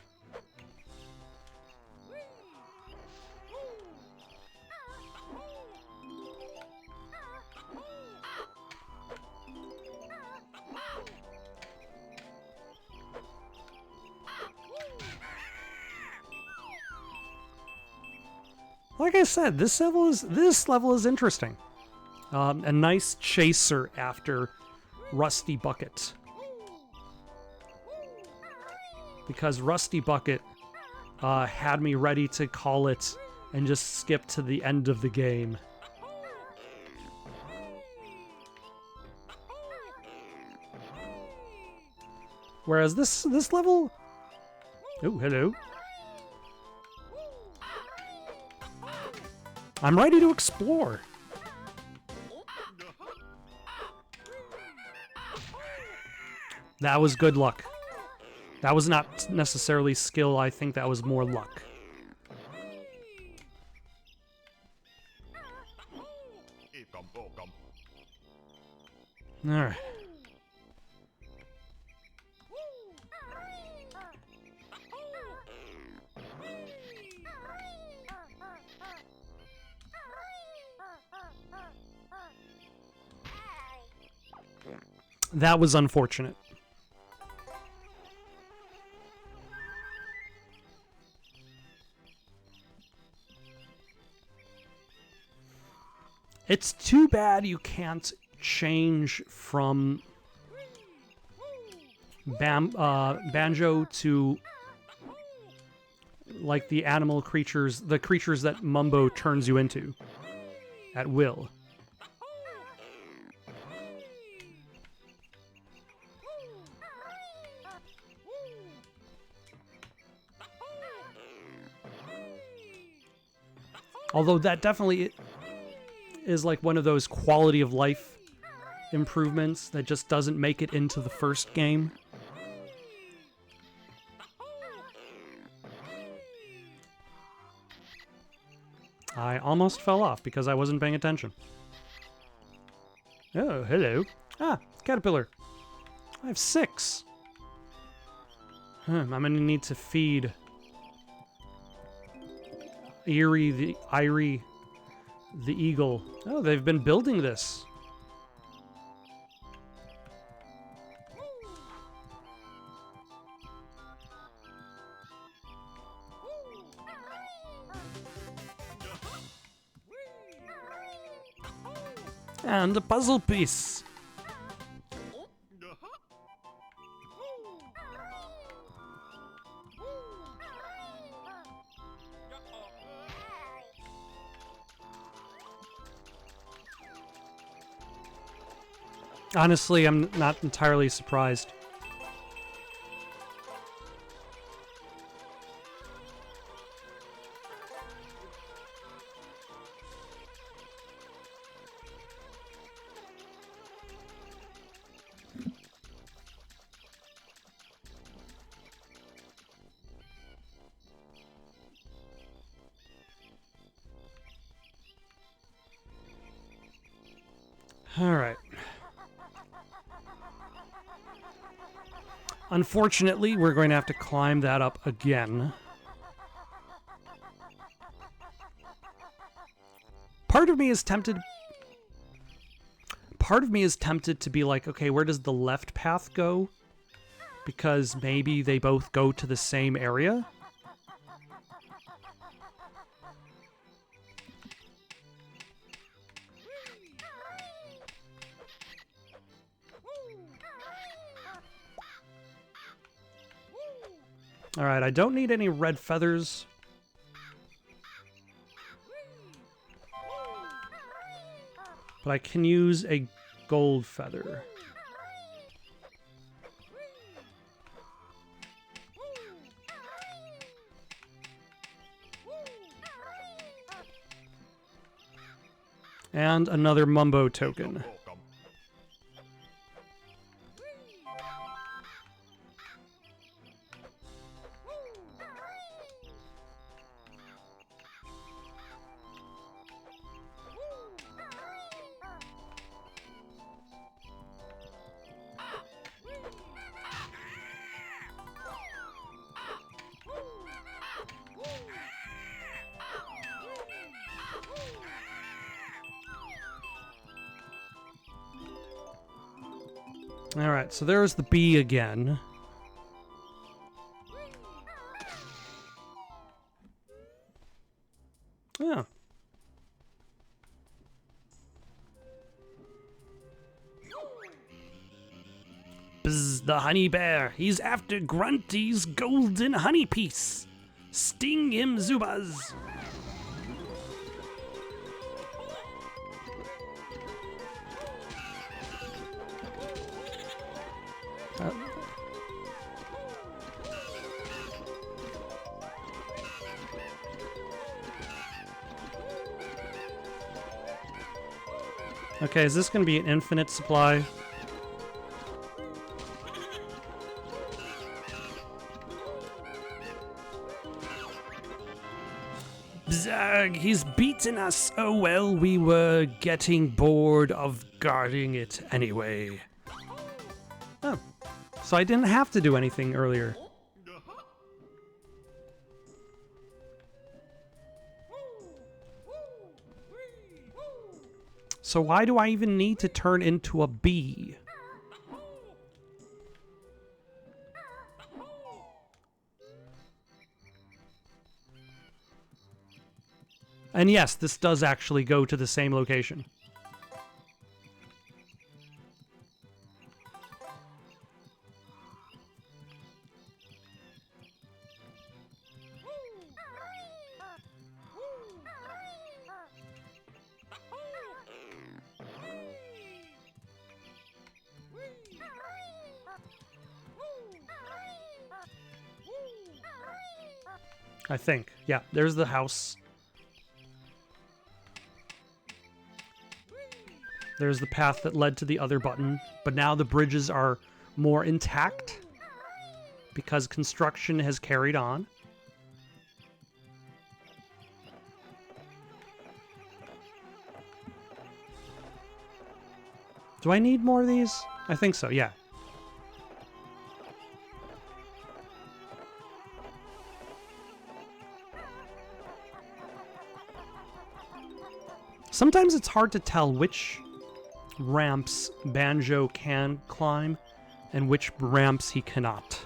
Like I said, this level is interesting. A nice chaser after Rusty Bucket. Because Rusty Bucket had me ready to call it and just skip to the end of the game. Whereas this level... Oh, hello. I'm ready to explore. That was good luck. That was not necessarily skill, I think that was more luck. Alright. That was unfortunate. It's too bad you can't change from Banjo to like the animal creatures, the creatures that Mumbo turns you into at will. Although that definitely is like one of those quality of life improvements that just doesn't make it into the first game. I almost fell off because I wasn't paying attention. Oh, hello. Ah, caterpillar. I have 6. I'm gonna need to feed Eerie the eagle. Oh, they've been building this. And a puzzle piece. Honestly, I'm not entirely surprised. All right. Unfortunately, we're going to have to climb that up again. Part of me is tempted to be like, okay, where does the left path go? Because maybe they both go to the same area. Alright, I don't need any red feathers. But I can use a gold feather. And another Mumbo token. Alright, so there's the bee again. Yeah. Bzz, the honey bear. He's after Grunty's golden honey piece. Sting him, Zubaz. Okay, is this going to be an infinite supply? Bzag, he's beaten us. Oh well, we were getting bored of guarding it anyway. Oh, so I didn't have to do anything earlier. So why do I even need to turn into a bee? And yes, this does actually go to the same location. I think. Yeah, there's the house. There's the path that led to the other button, but now the bridges are more intact because construction has carried on. Do I need more of these? I think so, yeah. Sometimes it's hard to tell which ramps Banjo can climb and which ramps he cannot.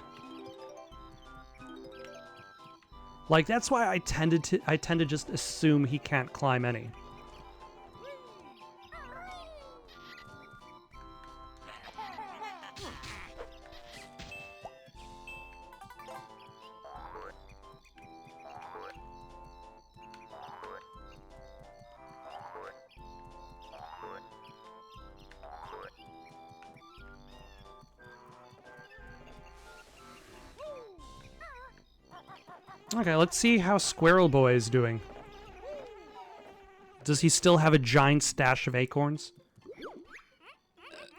Like, that's why I tend to just assume he can't climb any. Okay, let's see how Squirrel Boy is doing. Does he still have a giant stash of acorns?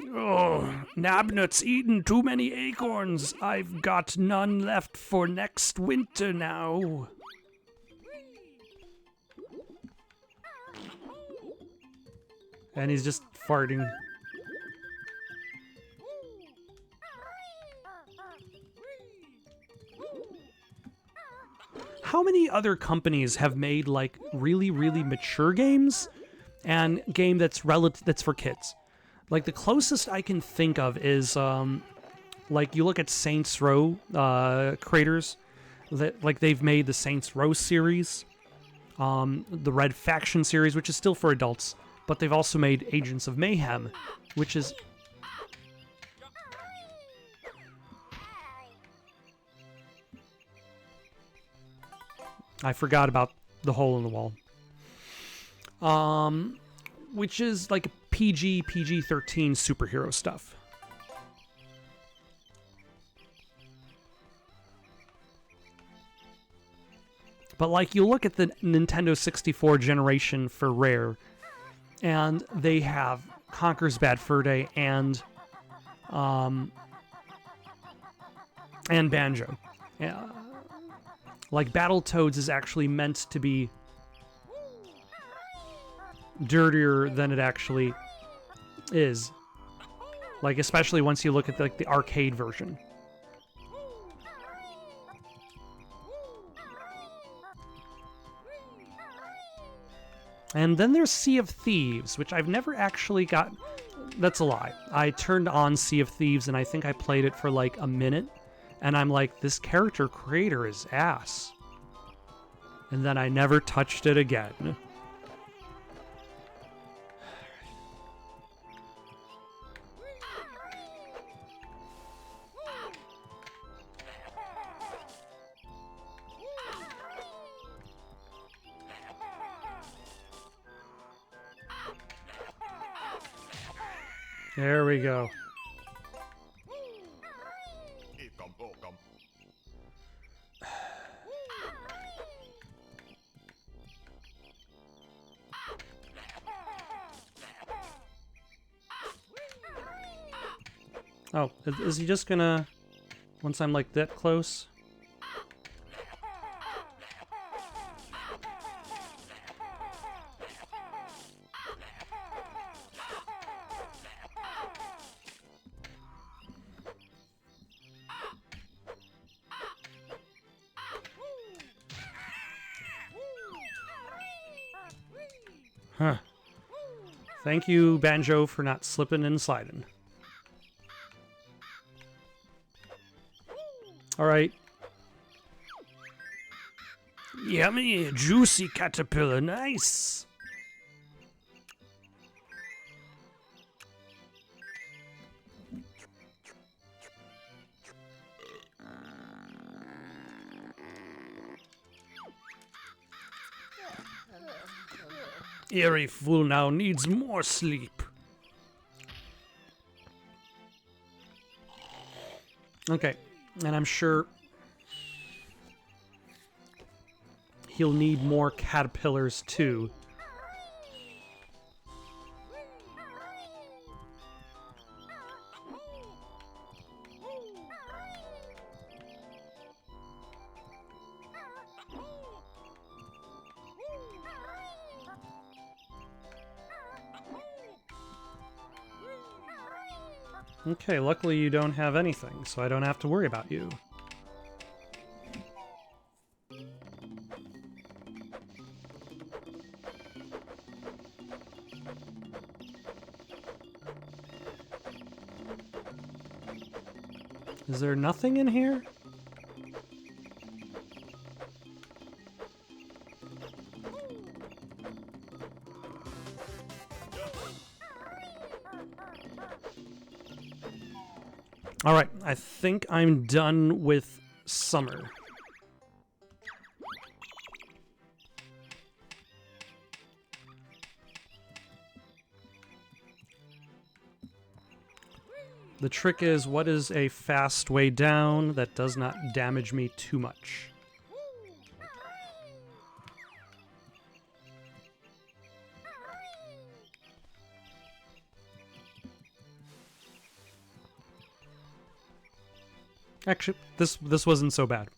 Oh, Nabnut's eaten too many acorns. I've got none left for next winter now. And he's just farting. How many other companies have made like really, really mature games and game that's for kids? Like the closest I can think of is like you look at Saints Row creators that like they've made the Saints Row series, the Red Faction series, which is still for adults, but they've also made Agents of Mayhem, which is I forgot about the hole in the wall. Which is like PG-13 superhero stuff. But like you look at the Nintendo 64 generation for Rare, and they have Conker's Bad Fur Day and Banjo. Yeah. Like, Battletoads is actually meant to be dirtier than it actually is. Like, especially once you look at, like, the arcade version. And then there's Sea of Thieves, which I've never actually got... That's a lie. I turned on Sea of Thieves, and I think I played it for, like, a minute. And I'm like, this character creator is ass. And then I never touched it again. There we go. Oh, is he just gonna... Once I'm like that close? Huh. Thank you, Banjo, for not slipping and sliding. Alright. Yummy, juicy caterpillar, nice. Eerie fool now needs more sleep. Okay, and I'm sure he'll need more caterpillars too. Okay, luckily you don't have anything, so I don't have to worry about you. Is there nothing in here? Alright, I think I'm done with summer. The trick is, what is a fast way down that does not damage me too much? Actually, this wasn't so bad.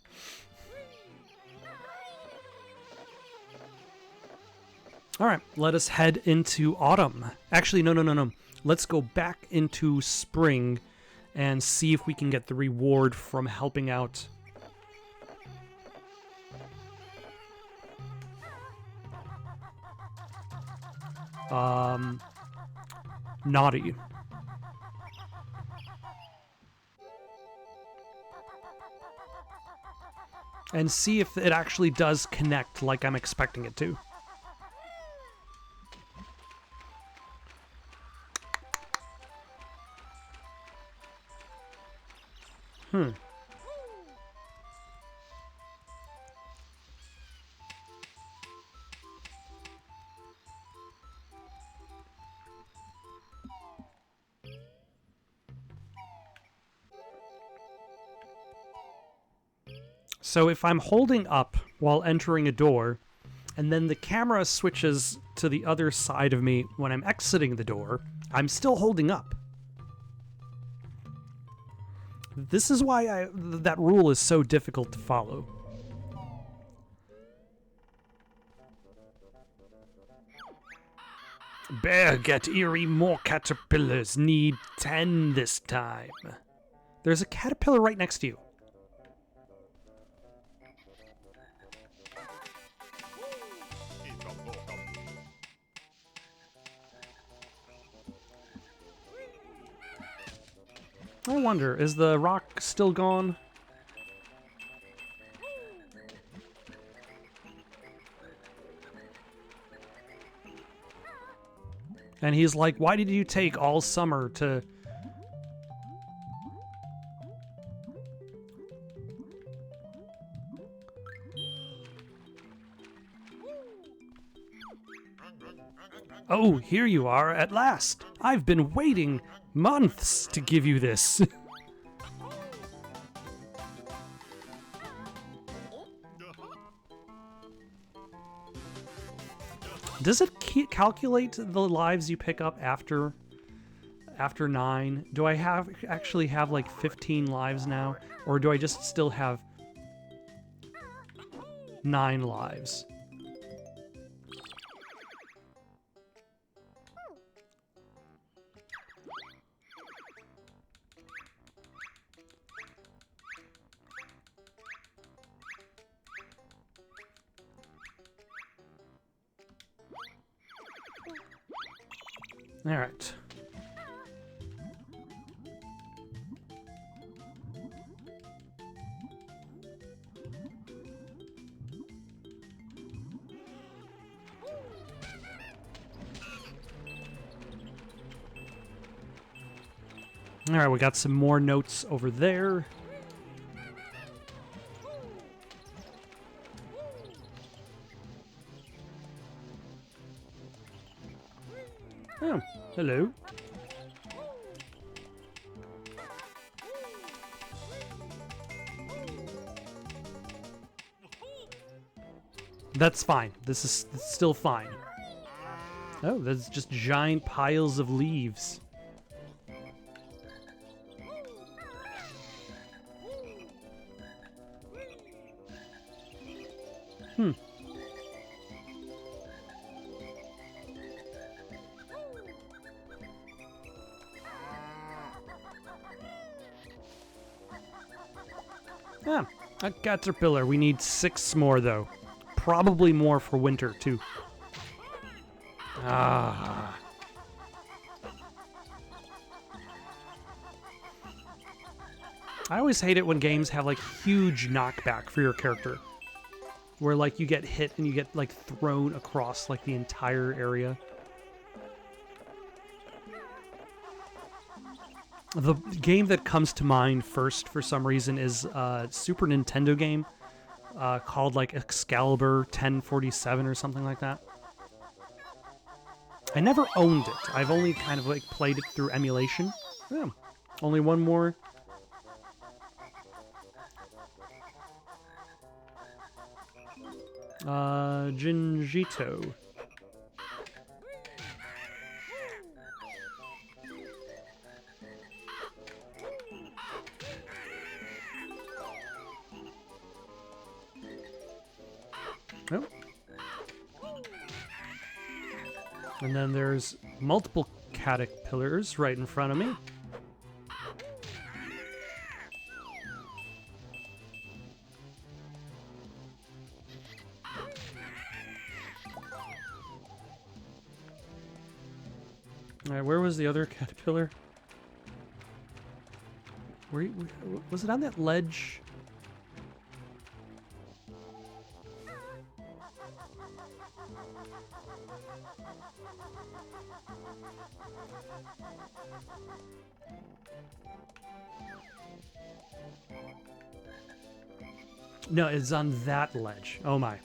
Alright, let us head into autumn. Actually, no. Let's go back into spring and see if we can get the reward from helping out. Naughty. And see if it actually does connect like I'm expecting it to. So if I'm holding up while entering a door, and then the camera switches to the other side of me when I'm exiting the door, I'm still holding up. This is why that rule is so difficult to follow. Bear get eerie, more caterpillars, need 10 this time. There's a caterpillar right next to you. I wonder, is the rock still gone? And he's like, why did you take all summer to... Oh, here you are at last. I've been waiting months to give you this. Does it calculate the lives you pick up after 9? Do I actually have like 15 lives now? Or do I just still have 9 lives? All right. All right, we got some more notes over there. Oh, hello. That's fine. This is still fine. Oh, that's just giant piles of leaves. Hmm. Ah, a caterpillar. We need 6 more, though. Probably more for winter, too. Ah. I always hate it when games have, like, huge knockback for your character. Where, like, you get hit and you get, like, thrown across, like, the entire area. The game that comes to mind first, for some reason, is a Super Nintendo game called, like, Excalibur 1047 or something like that. I never owned it. I've only kind of, like, played it through emulation. Yeah. Only one more. Jinjito. Oh. And then there's multiple caterpillars right in front of me. Alright, where was the other caterpillar? Where was it on that ledge? No, it's on that ledge. Oh my.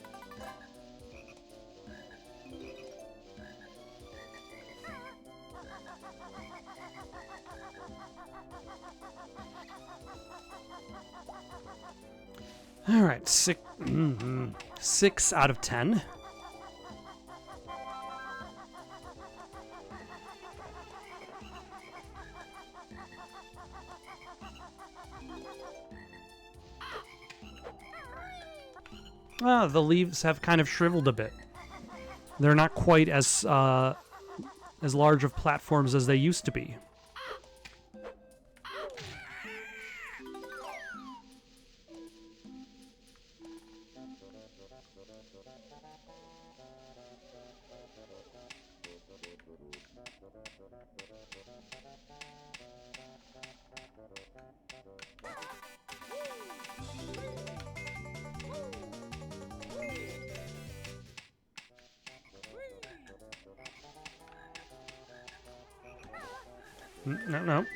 All right, 6 out of 10. Ah, the leaves have kind of shriveled a bit. They're not quite as large of platforms as they used to be. No.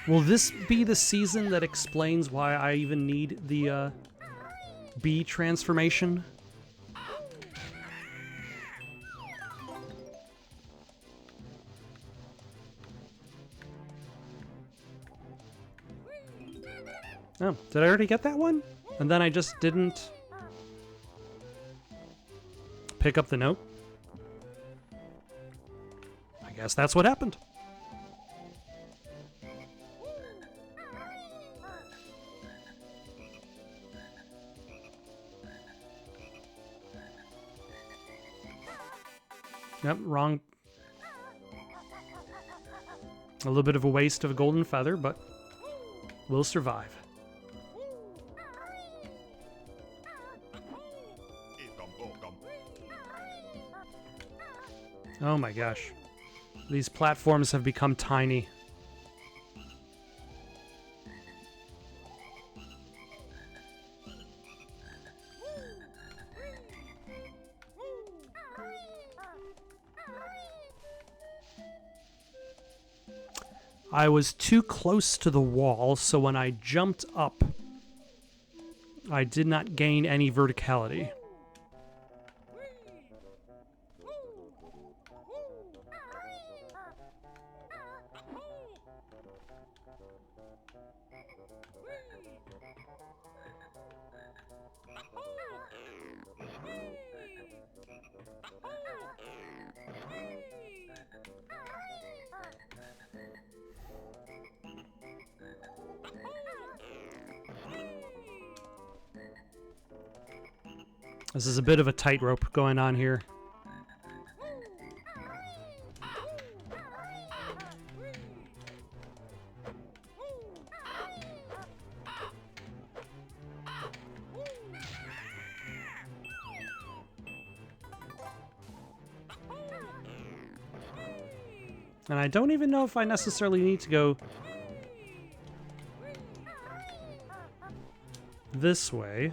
Will this be the season that explains why I even need the bee transformation? Oh, did I already get that one? And then I just didn't pick up the note? I guess that's what happened. Yep, wrong. A little bit of a waste of a golden feather, but we'll survive. Oh my gosh. These platforms have become tiny. I was too close to the wall, so when I jumped up, I did not gain any verticality. This is a bit of a tightrope going on here. And I don't even know if I necessarily need to go this way.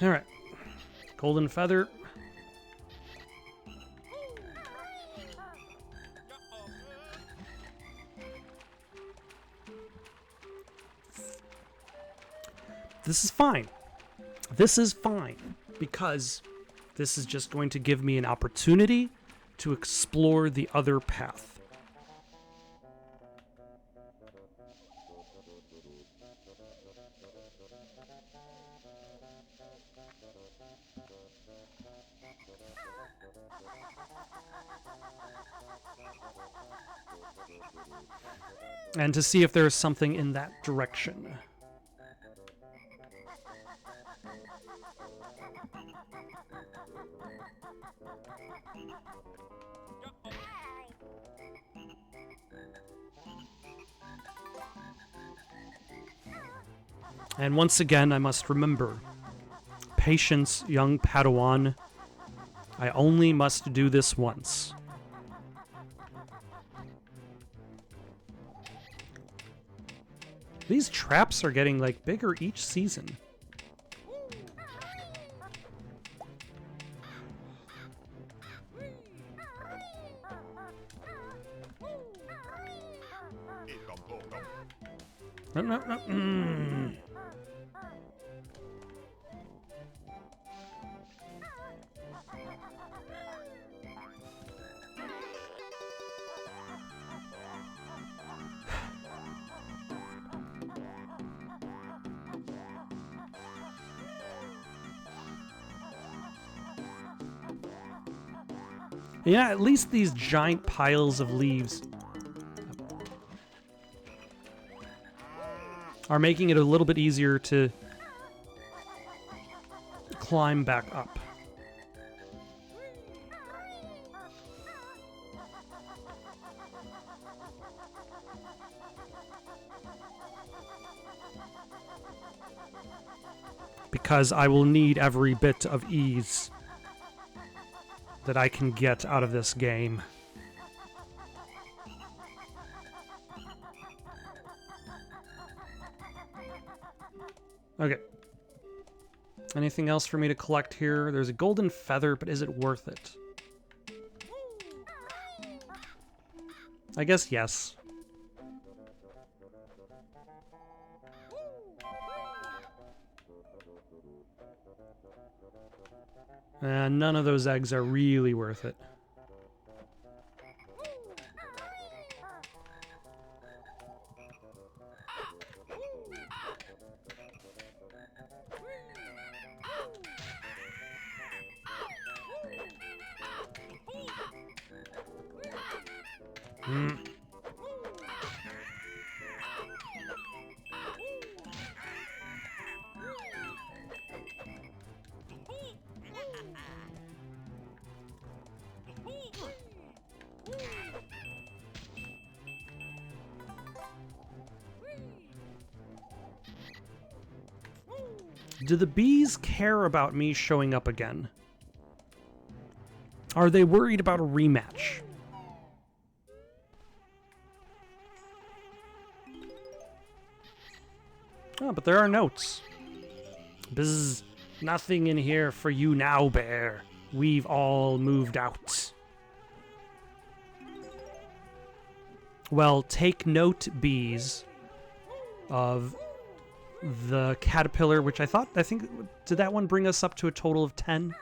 All right, golden feather. This is fine. This is fine because this is just going to give me an opportunity to explore the other path. And to see if there's something in that direction. And once again, I must remember, patience, young Padawan. I only must do this once. These traps are getting, like, bigger each season. No, no, no. Yeah, at least these giant piles of leaves are making it a little bit easier to climb back up. Because I will need every bit of ease that I can get out of this game. Okay. Anything else for me to collect here? There's a golden feather, but is it worth it? I guess yes. And none of those eggs are really worth it. Do the bees care about me showing up again? Are they worried about a rematch? Oh, but there are notes. Bzz, nothing in here for you now, bear. We've all moved out. Well, take note, bees, of the caterpillar, which I think, did that one bring us up to a total of 10?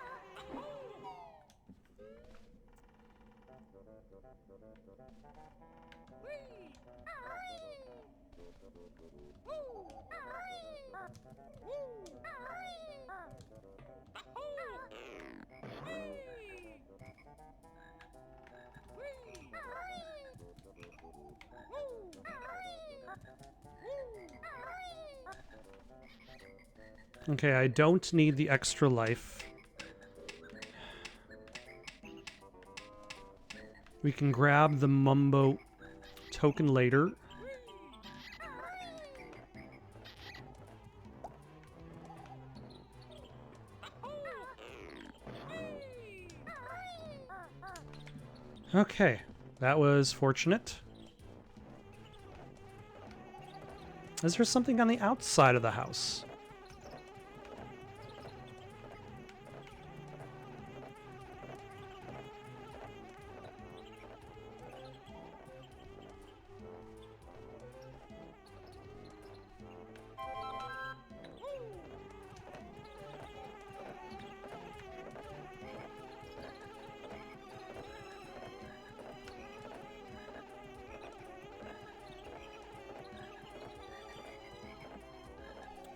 Okay, I don't need the extra life. We can grab the Mumbo token later. Okay, that was fortunate. Is there something on the outside of the house?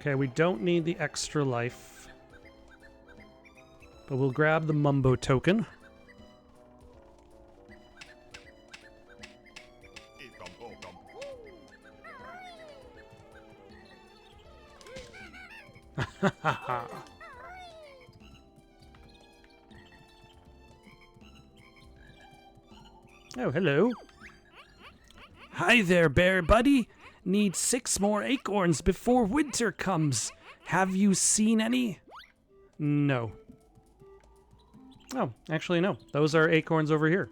Okay, we don't need the extra life. But we'll grab the Mumbo token. Oh, hello. Hi there, bear buddy. Need 6 more acorns before winter comes. Have you seen any? No. Oh, actually no. Those are acorns over here.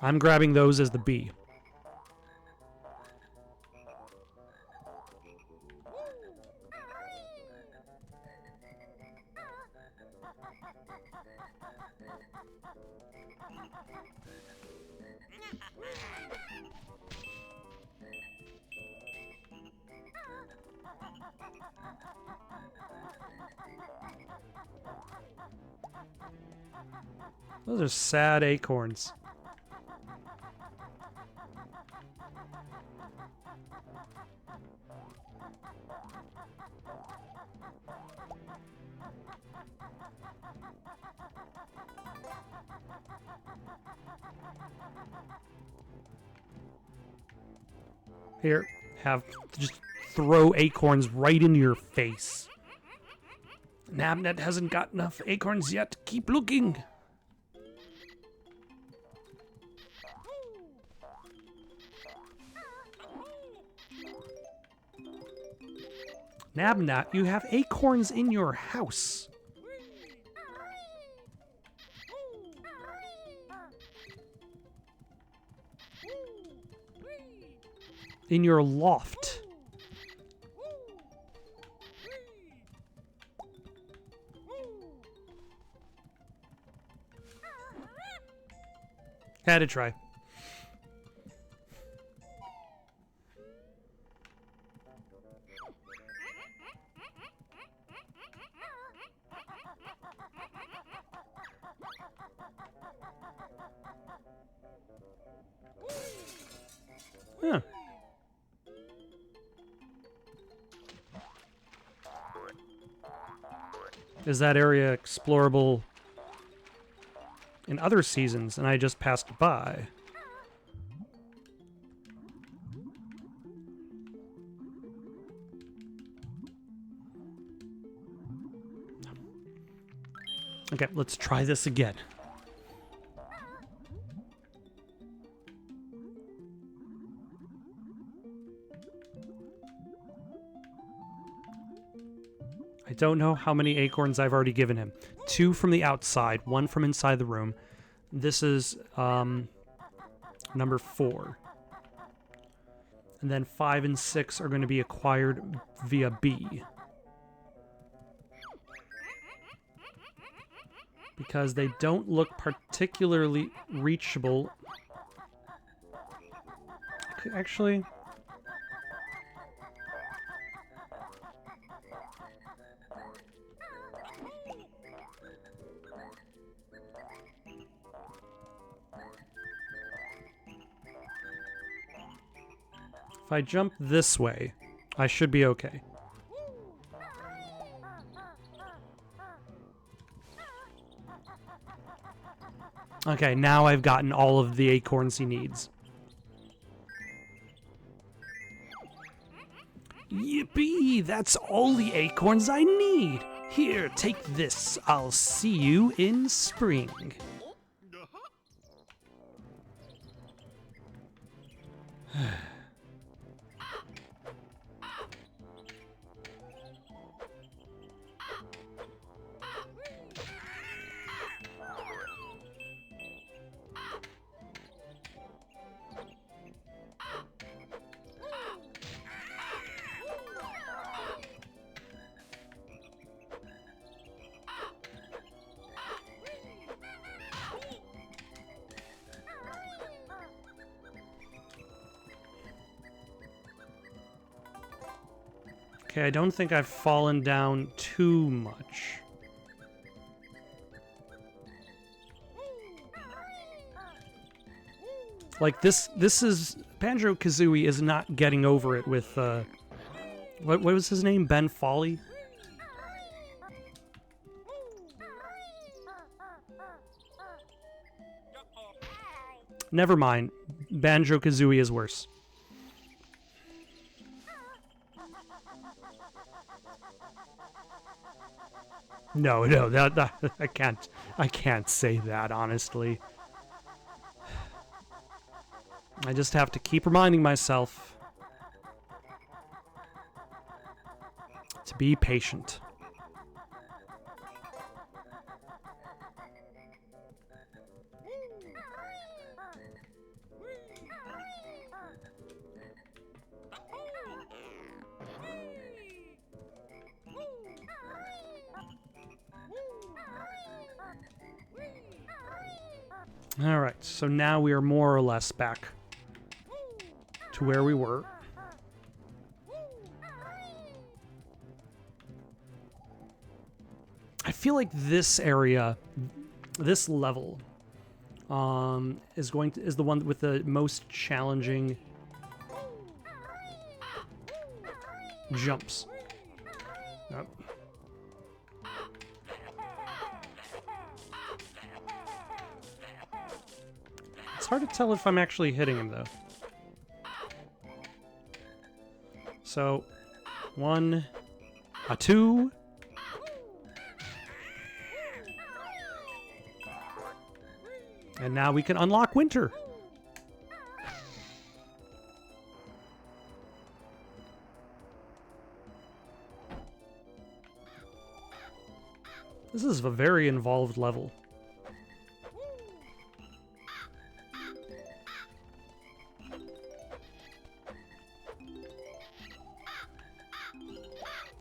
I'm grabbing those as the bee. Those are sad acorns. Here, just throw acorns right into your face. Nabnet hasn't got enough acorns yet. Keep looking. Nabnat, you have acorns in your house. In your loft. Had to try. Huh. is that area explorable in other seasons and I just passed by? Okay, let's try this again. I don't know how many acorns I've already given him. 2 from the outside, 1 from inside the room. This is number 4. And then 5 and 6 are going to be acquired via B. Because they don't look particularly reachable. Actually... if I jump this way, I should be okay. Okay, now I've gotten all of the acorns he needs. Yippee! That's all the acorns I need! Here, take this. I'll see you in spring. Okay, I don't think I've fallen down too much. Like, this is... Banjo Kazooie is not getting over it with, what was his name? Ben Folly? Never mind. Banjo Kazooie is worse. No, that I can't say that, honestly. I just have to keep reminding myself to be patient. Alright, so now we are more or less back to where we were. I feel like this area, this level, is the one with the most challenging jumps. Yep. It's hard to tell if I'm actually hitting him, though. So, 1, 2. And now we can unlock winter. This is a very involved level.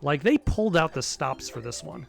Like, they pulled out the stops for this one.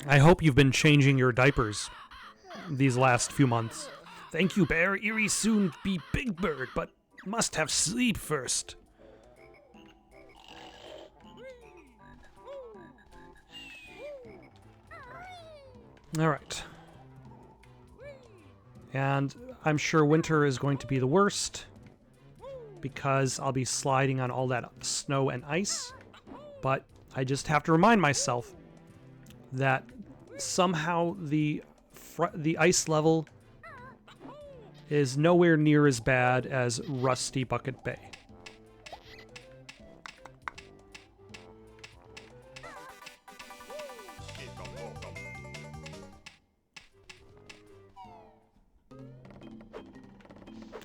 I hope you've been changing your diapers these last few months. Thank you, Bear. Eerie soon be Big Bird, but must have sleep first. All right. And I'm sure winter is going to be the worst because I'll be sliding on all that snow and ice. But I just have to remind myself that somehow the ice level is nowhere near as bad as Rusty Bucket Bay.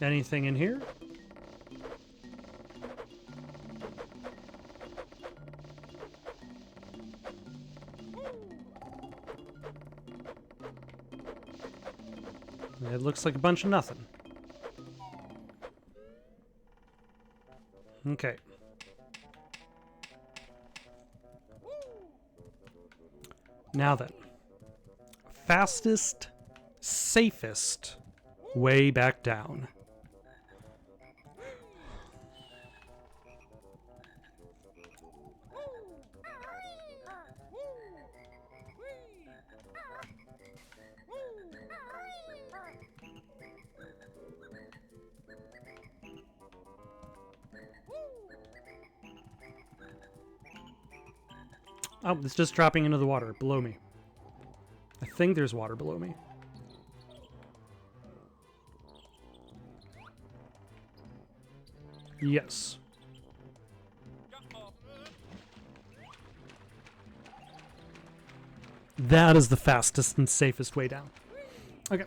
Anything in here? It looks like a bunch of nothing. Okay. Now then. Fastest, safest way back down. Oh, it's just dropping into the water below me. I think there's water below me. Yes. That is the fastest and safest way down. Okay.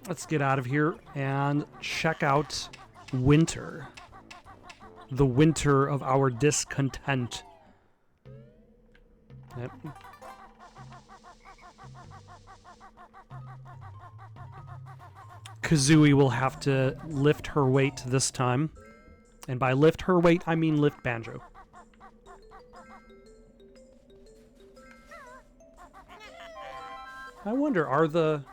Let's get out of here and check out winter. The winter of our discontent. Yep. Kazooie will have to lift her weight this time. And by lift her weight, I mean lift Banjo. I wonder, are the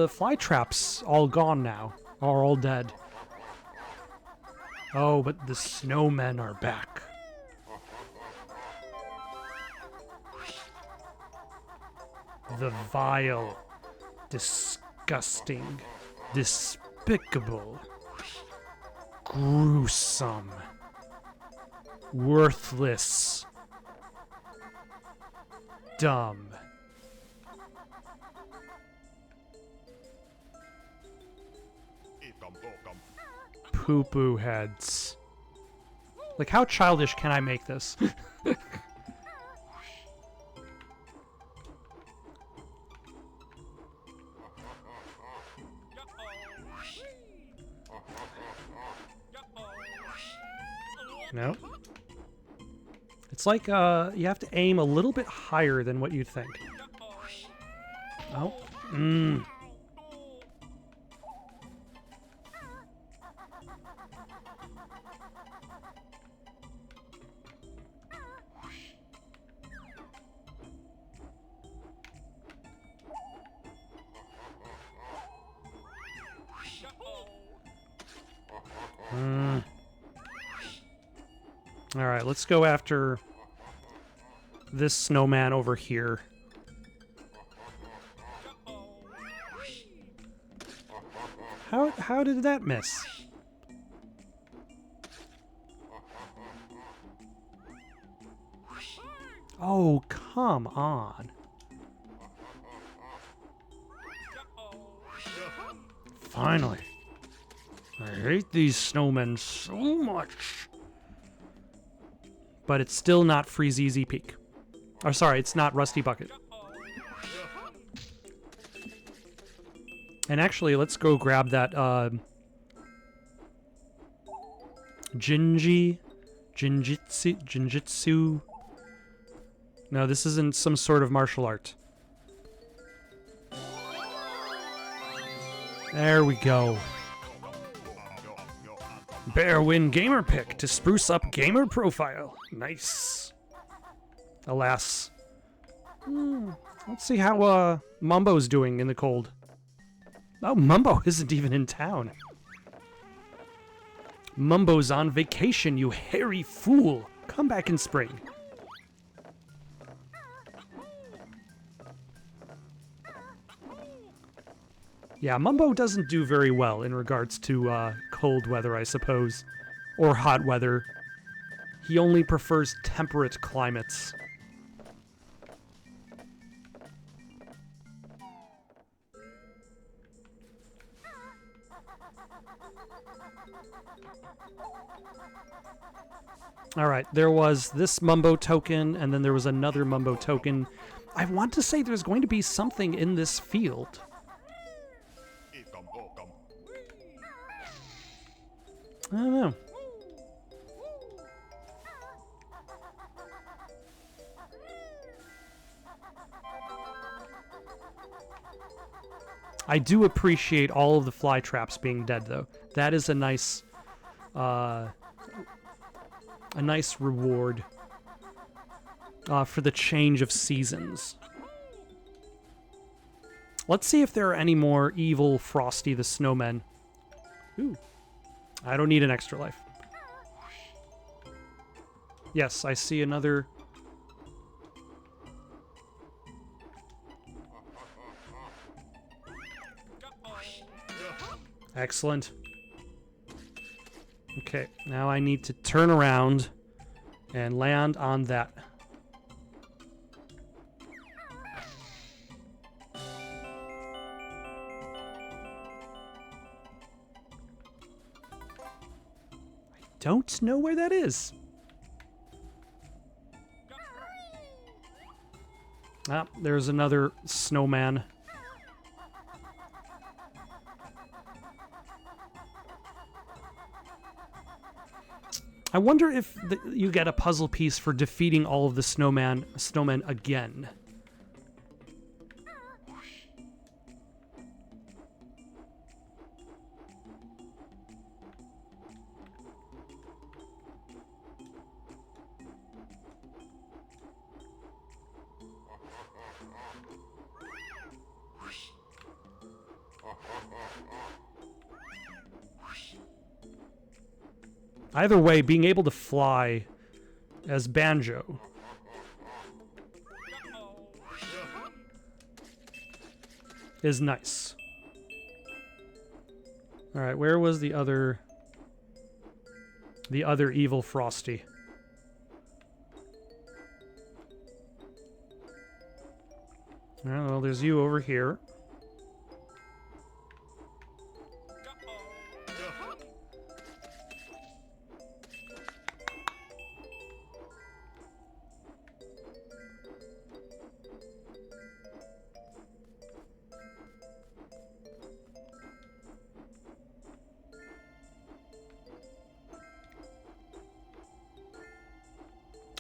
fly traps all gone now? Or all dead? Oh, but the snowmen are back. The vile, disgusting, despicable, gruesome, worthless, dumb, poo-poo heads. Like, how childish can I make this? No. It's like, you have to aim a little bit higher than what you'd think. Oh. Alright, let's go after this snowman over here. How did that miss? Oh, come on. Finally. I hate these snowmen so much. But it's still not Freeze Easy Peak. Or sorry, it's not Rusty Bucket. And actually, let's go grab that Jinjitsu. No, this isn't some sort of martial art. There we go. Bear win gamer pick to spruce up gamer profile. Nice. Alas, Let's see how Mumbo's doing in the cold. Oh, Mumbo isn't even in town. Mumbo's on vacation, you hairy fool. Come back in spring. Yeah, Mumbo doesn't do very well in regards to cold weather, I suppose. Or hot weather. He only prefers temperate climates. Alright, there was this Mumbo token, and then there was another Mumbo token. I want to say there's going to be something in this field. I don't know. I do appreciate all of the fly traps being dead, though. That is a nice reward for the change of seasons. Let's see if there are any more evil Frosty the Snowman. Ooh. I don't need an extra life. Yes, I see another... Excellent. Okay, now I need to turn around and land on that. I don't know where that is. Ah, there's another snowman. I wonder if you get a puzzle piece for defeating all of the snowmen again. Either way, being able to fly as Banjo is nice. Alright, where was the other evil Frosty? Alright, well, there's you over here.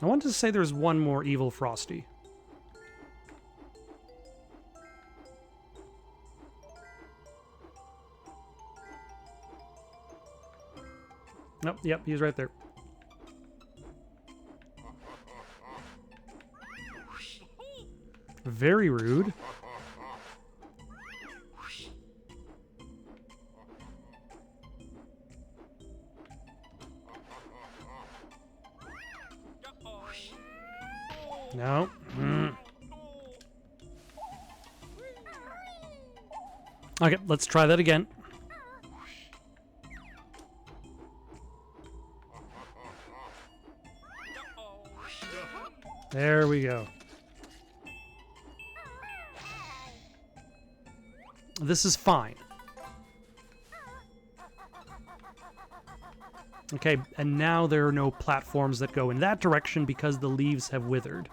I wanted to say there's one more evil Frosty. Nope, yep, he's right there. Very rude. No. Okay, let's try that again. There we go. This is fine. Okay, and now there are no platforms that go in that direction because the leaves have withered.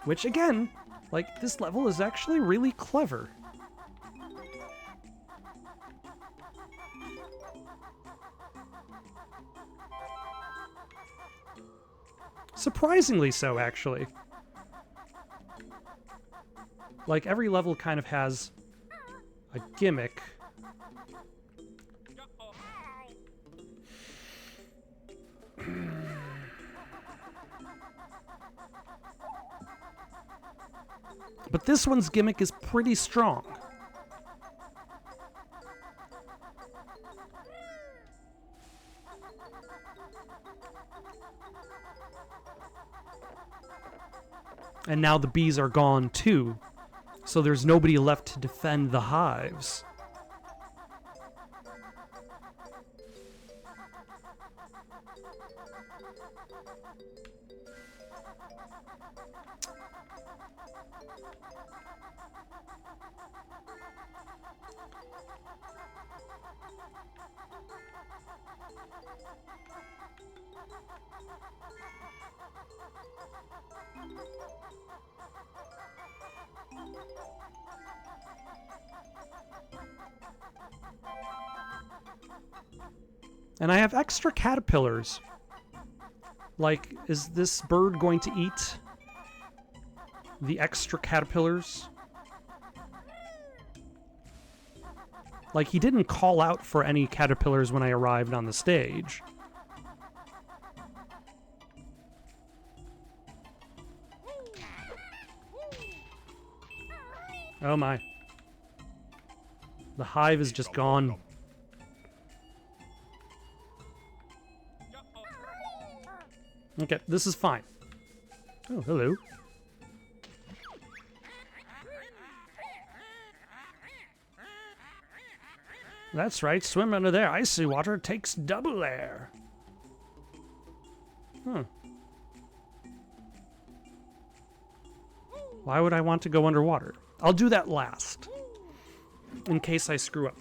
Which, again, like, this level is actually really clever. Surprisingly so, actually. Like, every level kind of has a gimmick. But this one's gimmick is pretty strong. And now the bees are gone too, so there's nobody left to defend the hives. And I have extra caterpillars. Like, is this bird going to eat the extra caterpillars? Like, he didn't call out for any caterpillars when I arrived on the stage. Oh my. The hive is just gone. Okay, this is fine. Oh, hello. That's right, swim under there. Icy water takes double air. Huh. Why would I want to go underwater? I'll do that last, in case I screw up.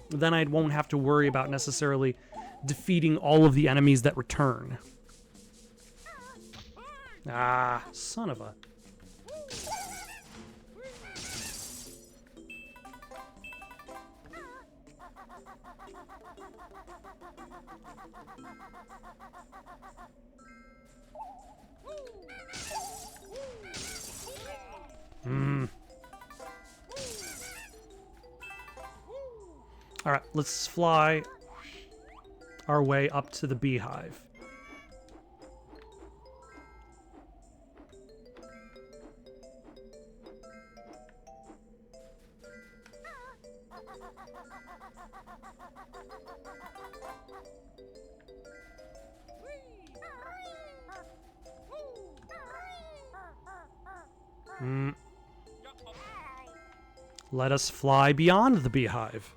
Then I won't have to worry about necessarily defeating all of the enemies that return. Ah, son of a... Alright, let's fly our way up to the beehive. Let us fly beyond the beehive.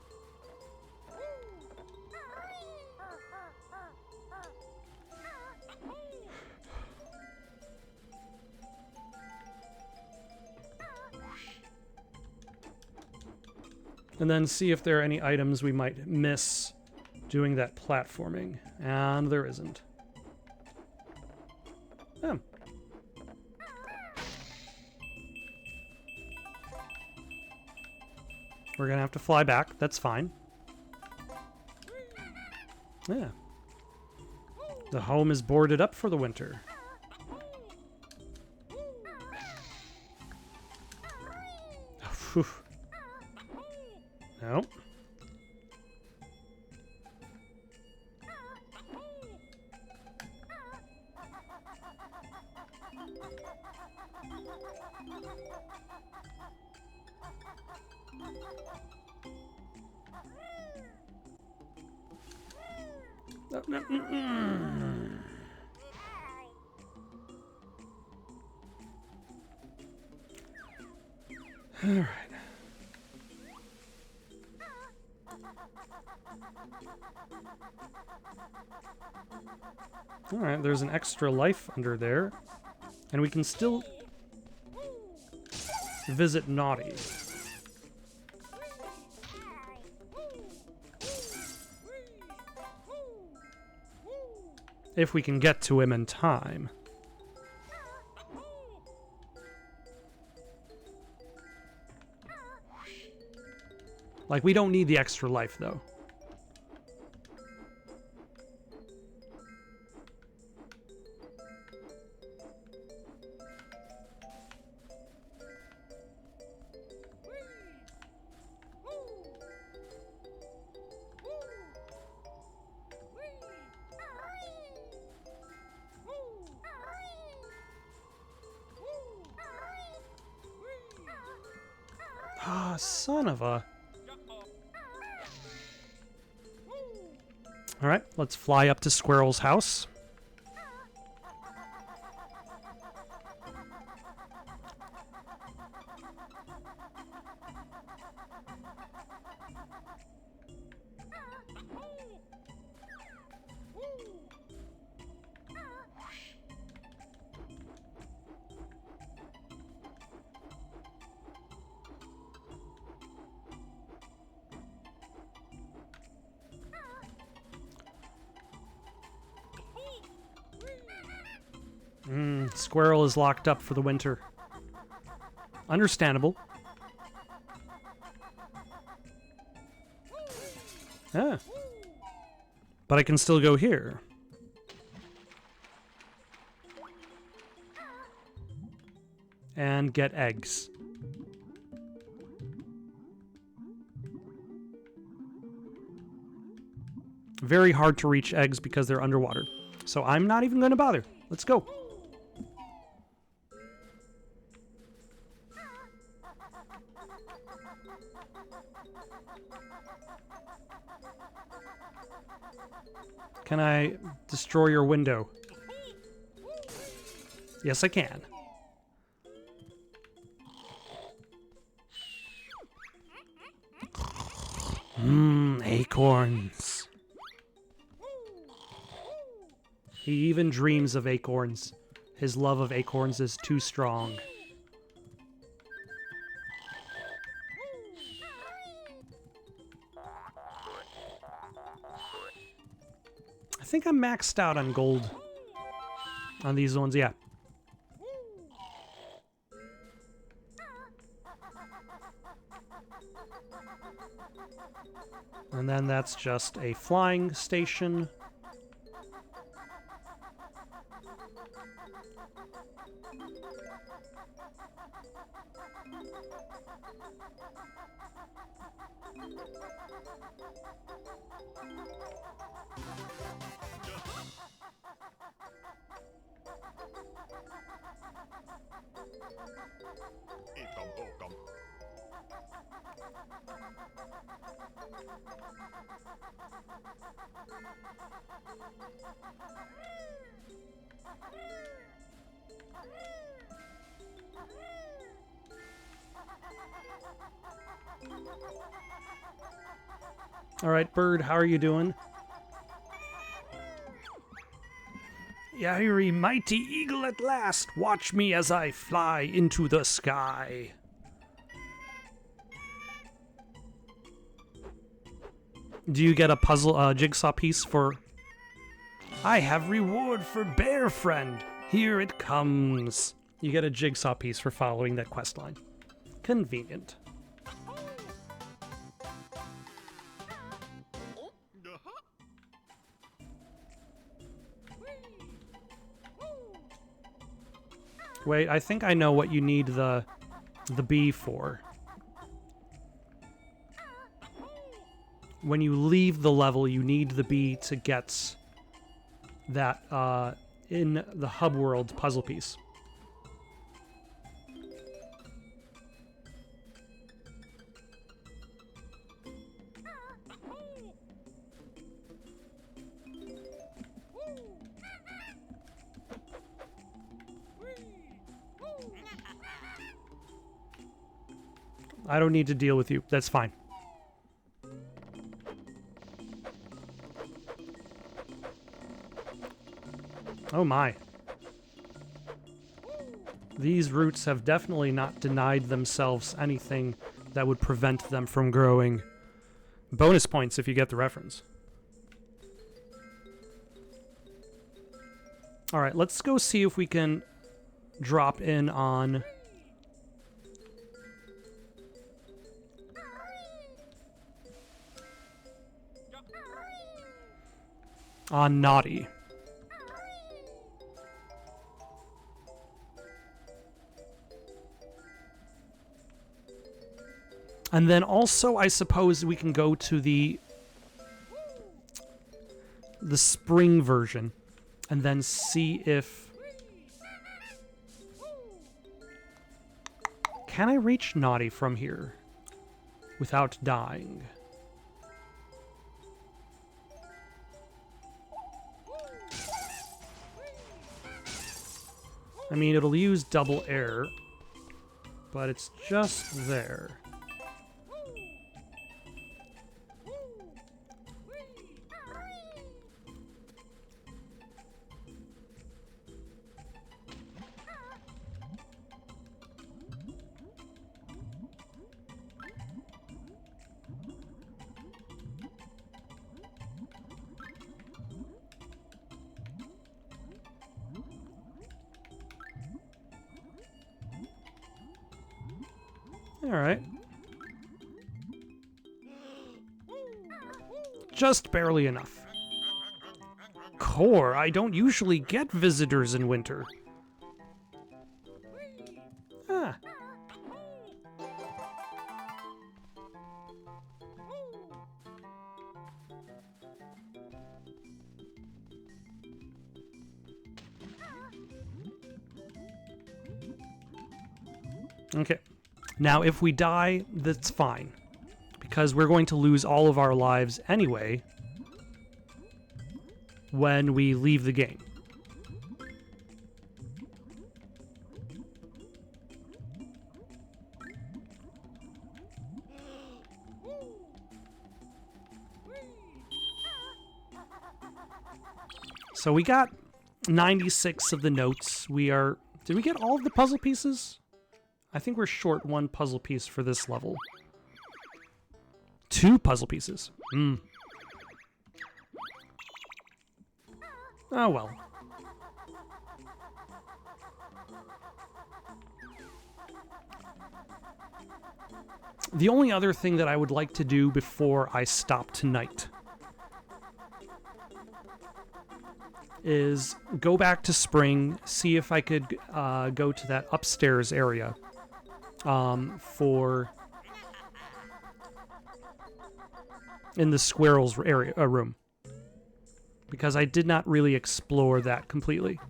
And then see if there are any items we might miss doing that platforming. And there isn't. Oh. We're gonna have to fly back. That's fine. Yeah. The home is boarded up for the winter. Phew. No. All right. All right, there's an extra life under there, and we can still visit Naughty. If we can get to him in time. Like, we don't need the extra life, though. son of a... Alright, let's fly up to Squirrel's house. Squirrel is locked up for the winter. Understandable. Ah. But I can still go here. And get eggs. Very hard to reach eggs because they're underwater. So I'm not even going to bother. Let's go. Can I destroy your window? Yes, I can. Acorns. He even dreams of acorns. His love of acorns is too strong. I think I'm maxed out on gold on these ones, yeah. And then that's just a flying station. All right, bird, how are you doing? Yahiri, mighty eagle at last, watch me as I fly into the sky. Do you get a puzzle, jigsaw piece for... I have reward for bear friend. Here it comes. You get a jigsaw piece for following that quest line. Convenient. Wait, I think I know what you need the bee for. When you leave the level, you need the bee to get that in the hub world puzzle piece. I don't need to deal with you. That's fine. Oh my. These roots have definitely not denied themselves anything that would prevent them from growing. Bonus points if you get the reference. Alright, let's go see if we can drop in on... Naughty. And then also, I suppose we can go to the spring version and then see if... Can I reach Naughty from here? without dying. I mean, it'll use double air, but it's just there. All right. Just barely enough. Core, I don't usually get visitors in winter. Ah. Okay. Now, if we die, that's fine. Because we're going to lose all of our lives anyway when we leave the game. So we got 96 of the notes. Did we get all of the puzzle pieces? I think we're short one puzzle piece for this level. 2 puzzle pieces. Oh well. The only other thing that I would like to do before I stop tonight is go back to spring, see if I could go to that upstairs area in the squirrels area room, because I did not really explore that completely.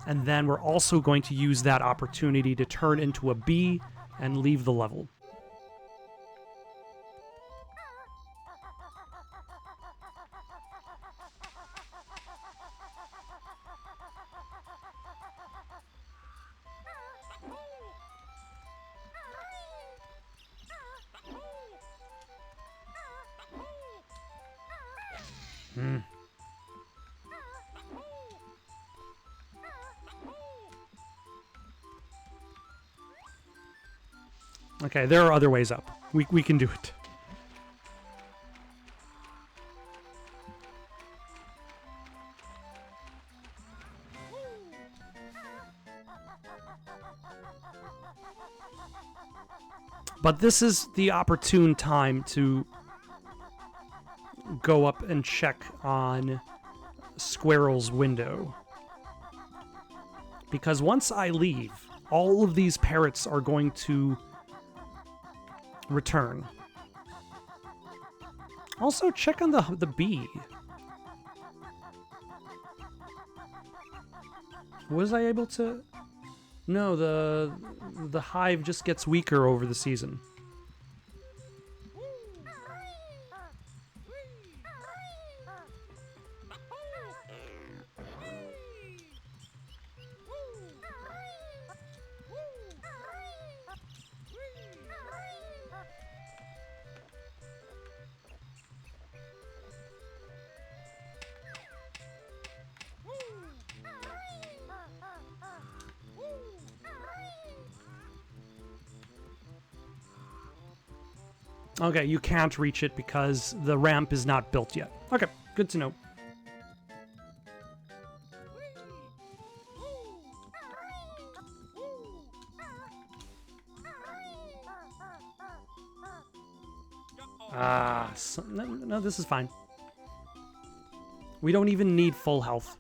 And then we're also going to use that opportunity to turn into a bee and leave the level. Okay, there are other ways up. We can do it. But this is the opportune time to go up and check on Squirrel's window. Because once I leave, all of these parrots are going to return. Also, check on the bee. Was I able to? No, the hive just gets weaker over the season. Okay, you can't reach it because the ramp is not built yet. Okay, good to know. No, this is fine. We don't even need full health.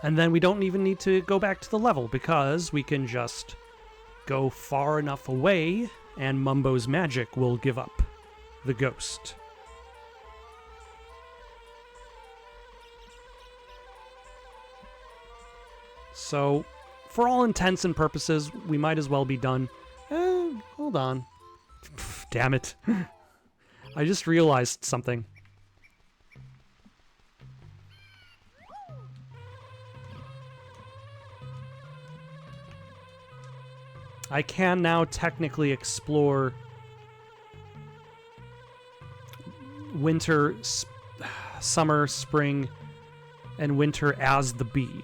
And then we don't even need to go back to the level because we can just go far enough away and Mumbo's magic will give up the ghost. So, for all intents and purposes, we might as well be done. Hold on. Damn it. I just realized something. I can now technically explore winter, summer, spring, and winter as the bee.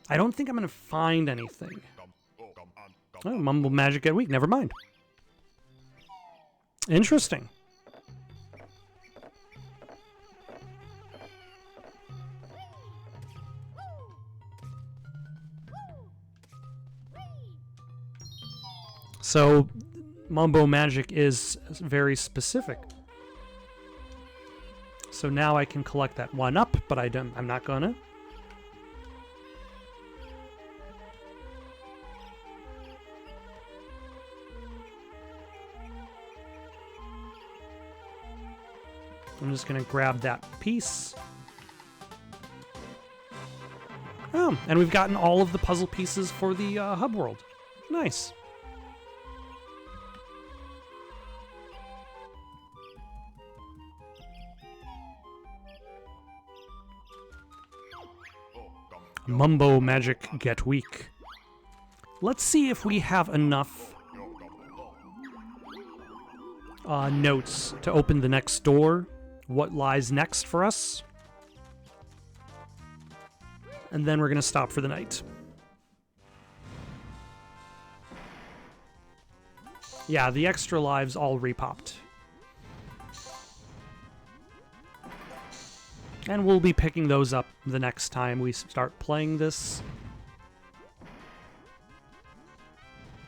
I don't think I'm going to find anything. Oh, Mumble Magic at Week, never mind. Interesting. So, Mumbo Magic is very specific. So now I can collect that one up, but I'm not gonna. I'm just gonna grab that piece. Oh, and we've gotten all of the puzzle pieces for the hub world. Nice. Mumbo Magic get weak. Let's see if we have enough notes to open the next door. What lies next for us? And then we're going to stop for the night. Yeah, the extra lives all repopped. And we'll be picking those up the next time we start playing this.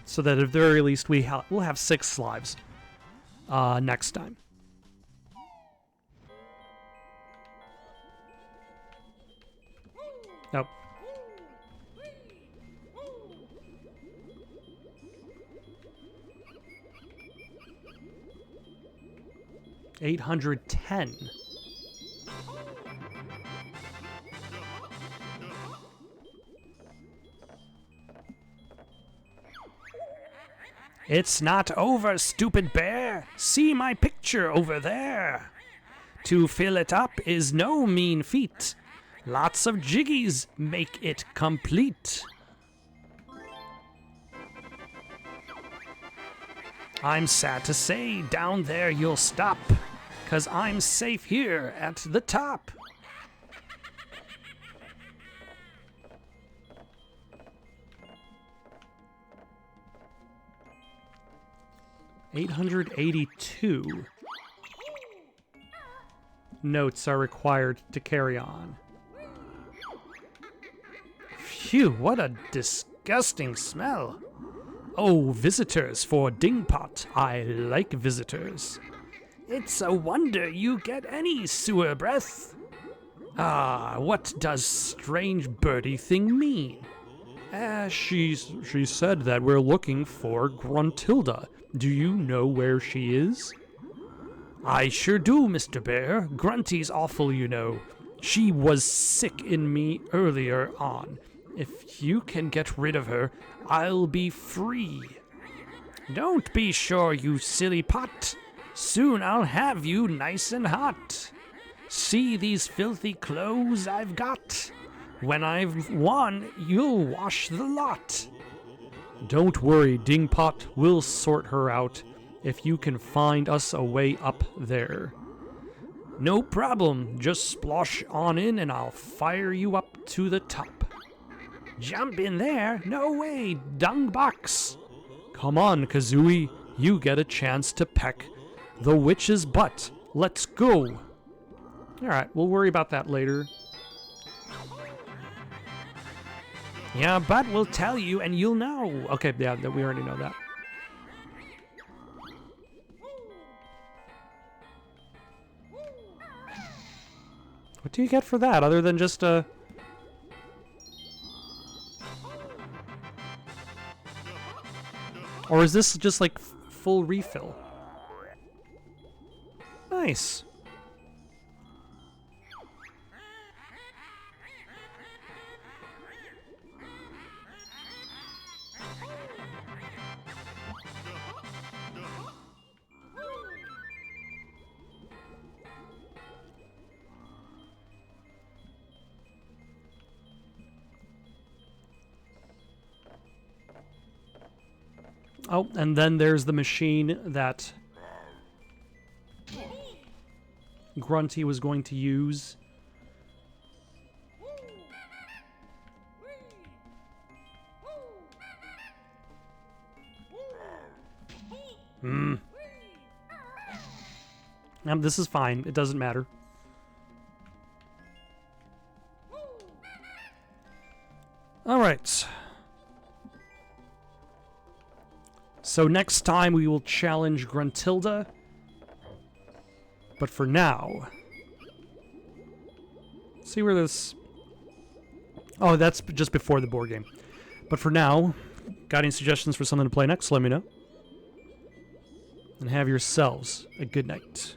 So that at the very least we'll have 6 lives next time. Nope. $810. It's not over, stupid bear. See my picture over there. To fill it up is no mean feat. Lots of jiggies make it complete. I'm sad to say, down there you'll stop, 'cause I'm safe here at the top. $882 notes are required to carry on. Phew, what a disgusting smell. Oh, visitors for Dingpot. I like visitors. It's a wonder you get any sewer breath. Ah, what does strange birdie thing mean? She said that we're looking for Gruntilda. Do you know where she is? I sure do, Mr. Bear. Grunty's awful, you know. She was sick in me earlier on. If you can get rid of her, I'll be free. Don't be sure, you silly pot. Soon I'll have you nice and hot. See these filthy clothes I've got? When I've won, you'll wash the lot. Don't worry, Dingpot, we'll sort her out if you can find us a way up there. No problem, just splosh on in and I'll fire you up to the top. Jump in there? No way, dung box. Come on, Kazooie, you get a chance to peck the witch's butt. Let's go. Alright, we'll worry about that later. Yeah, but we'll tell you and you'll know. Okay, yeah, we already know that. What do you get for that, other than just a... Or is this just, like, full refill? Nice. Oh, and then there's the machine that Grunty was going to use. This is fine. It doesn't matter. All right. So next time we will challenge Gruntilda. But for now... See where this... Oh, that's just before the board game. But for now, got any suggestions for something to play next? Let me know. And have yourselves a good night.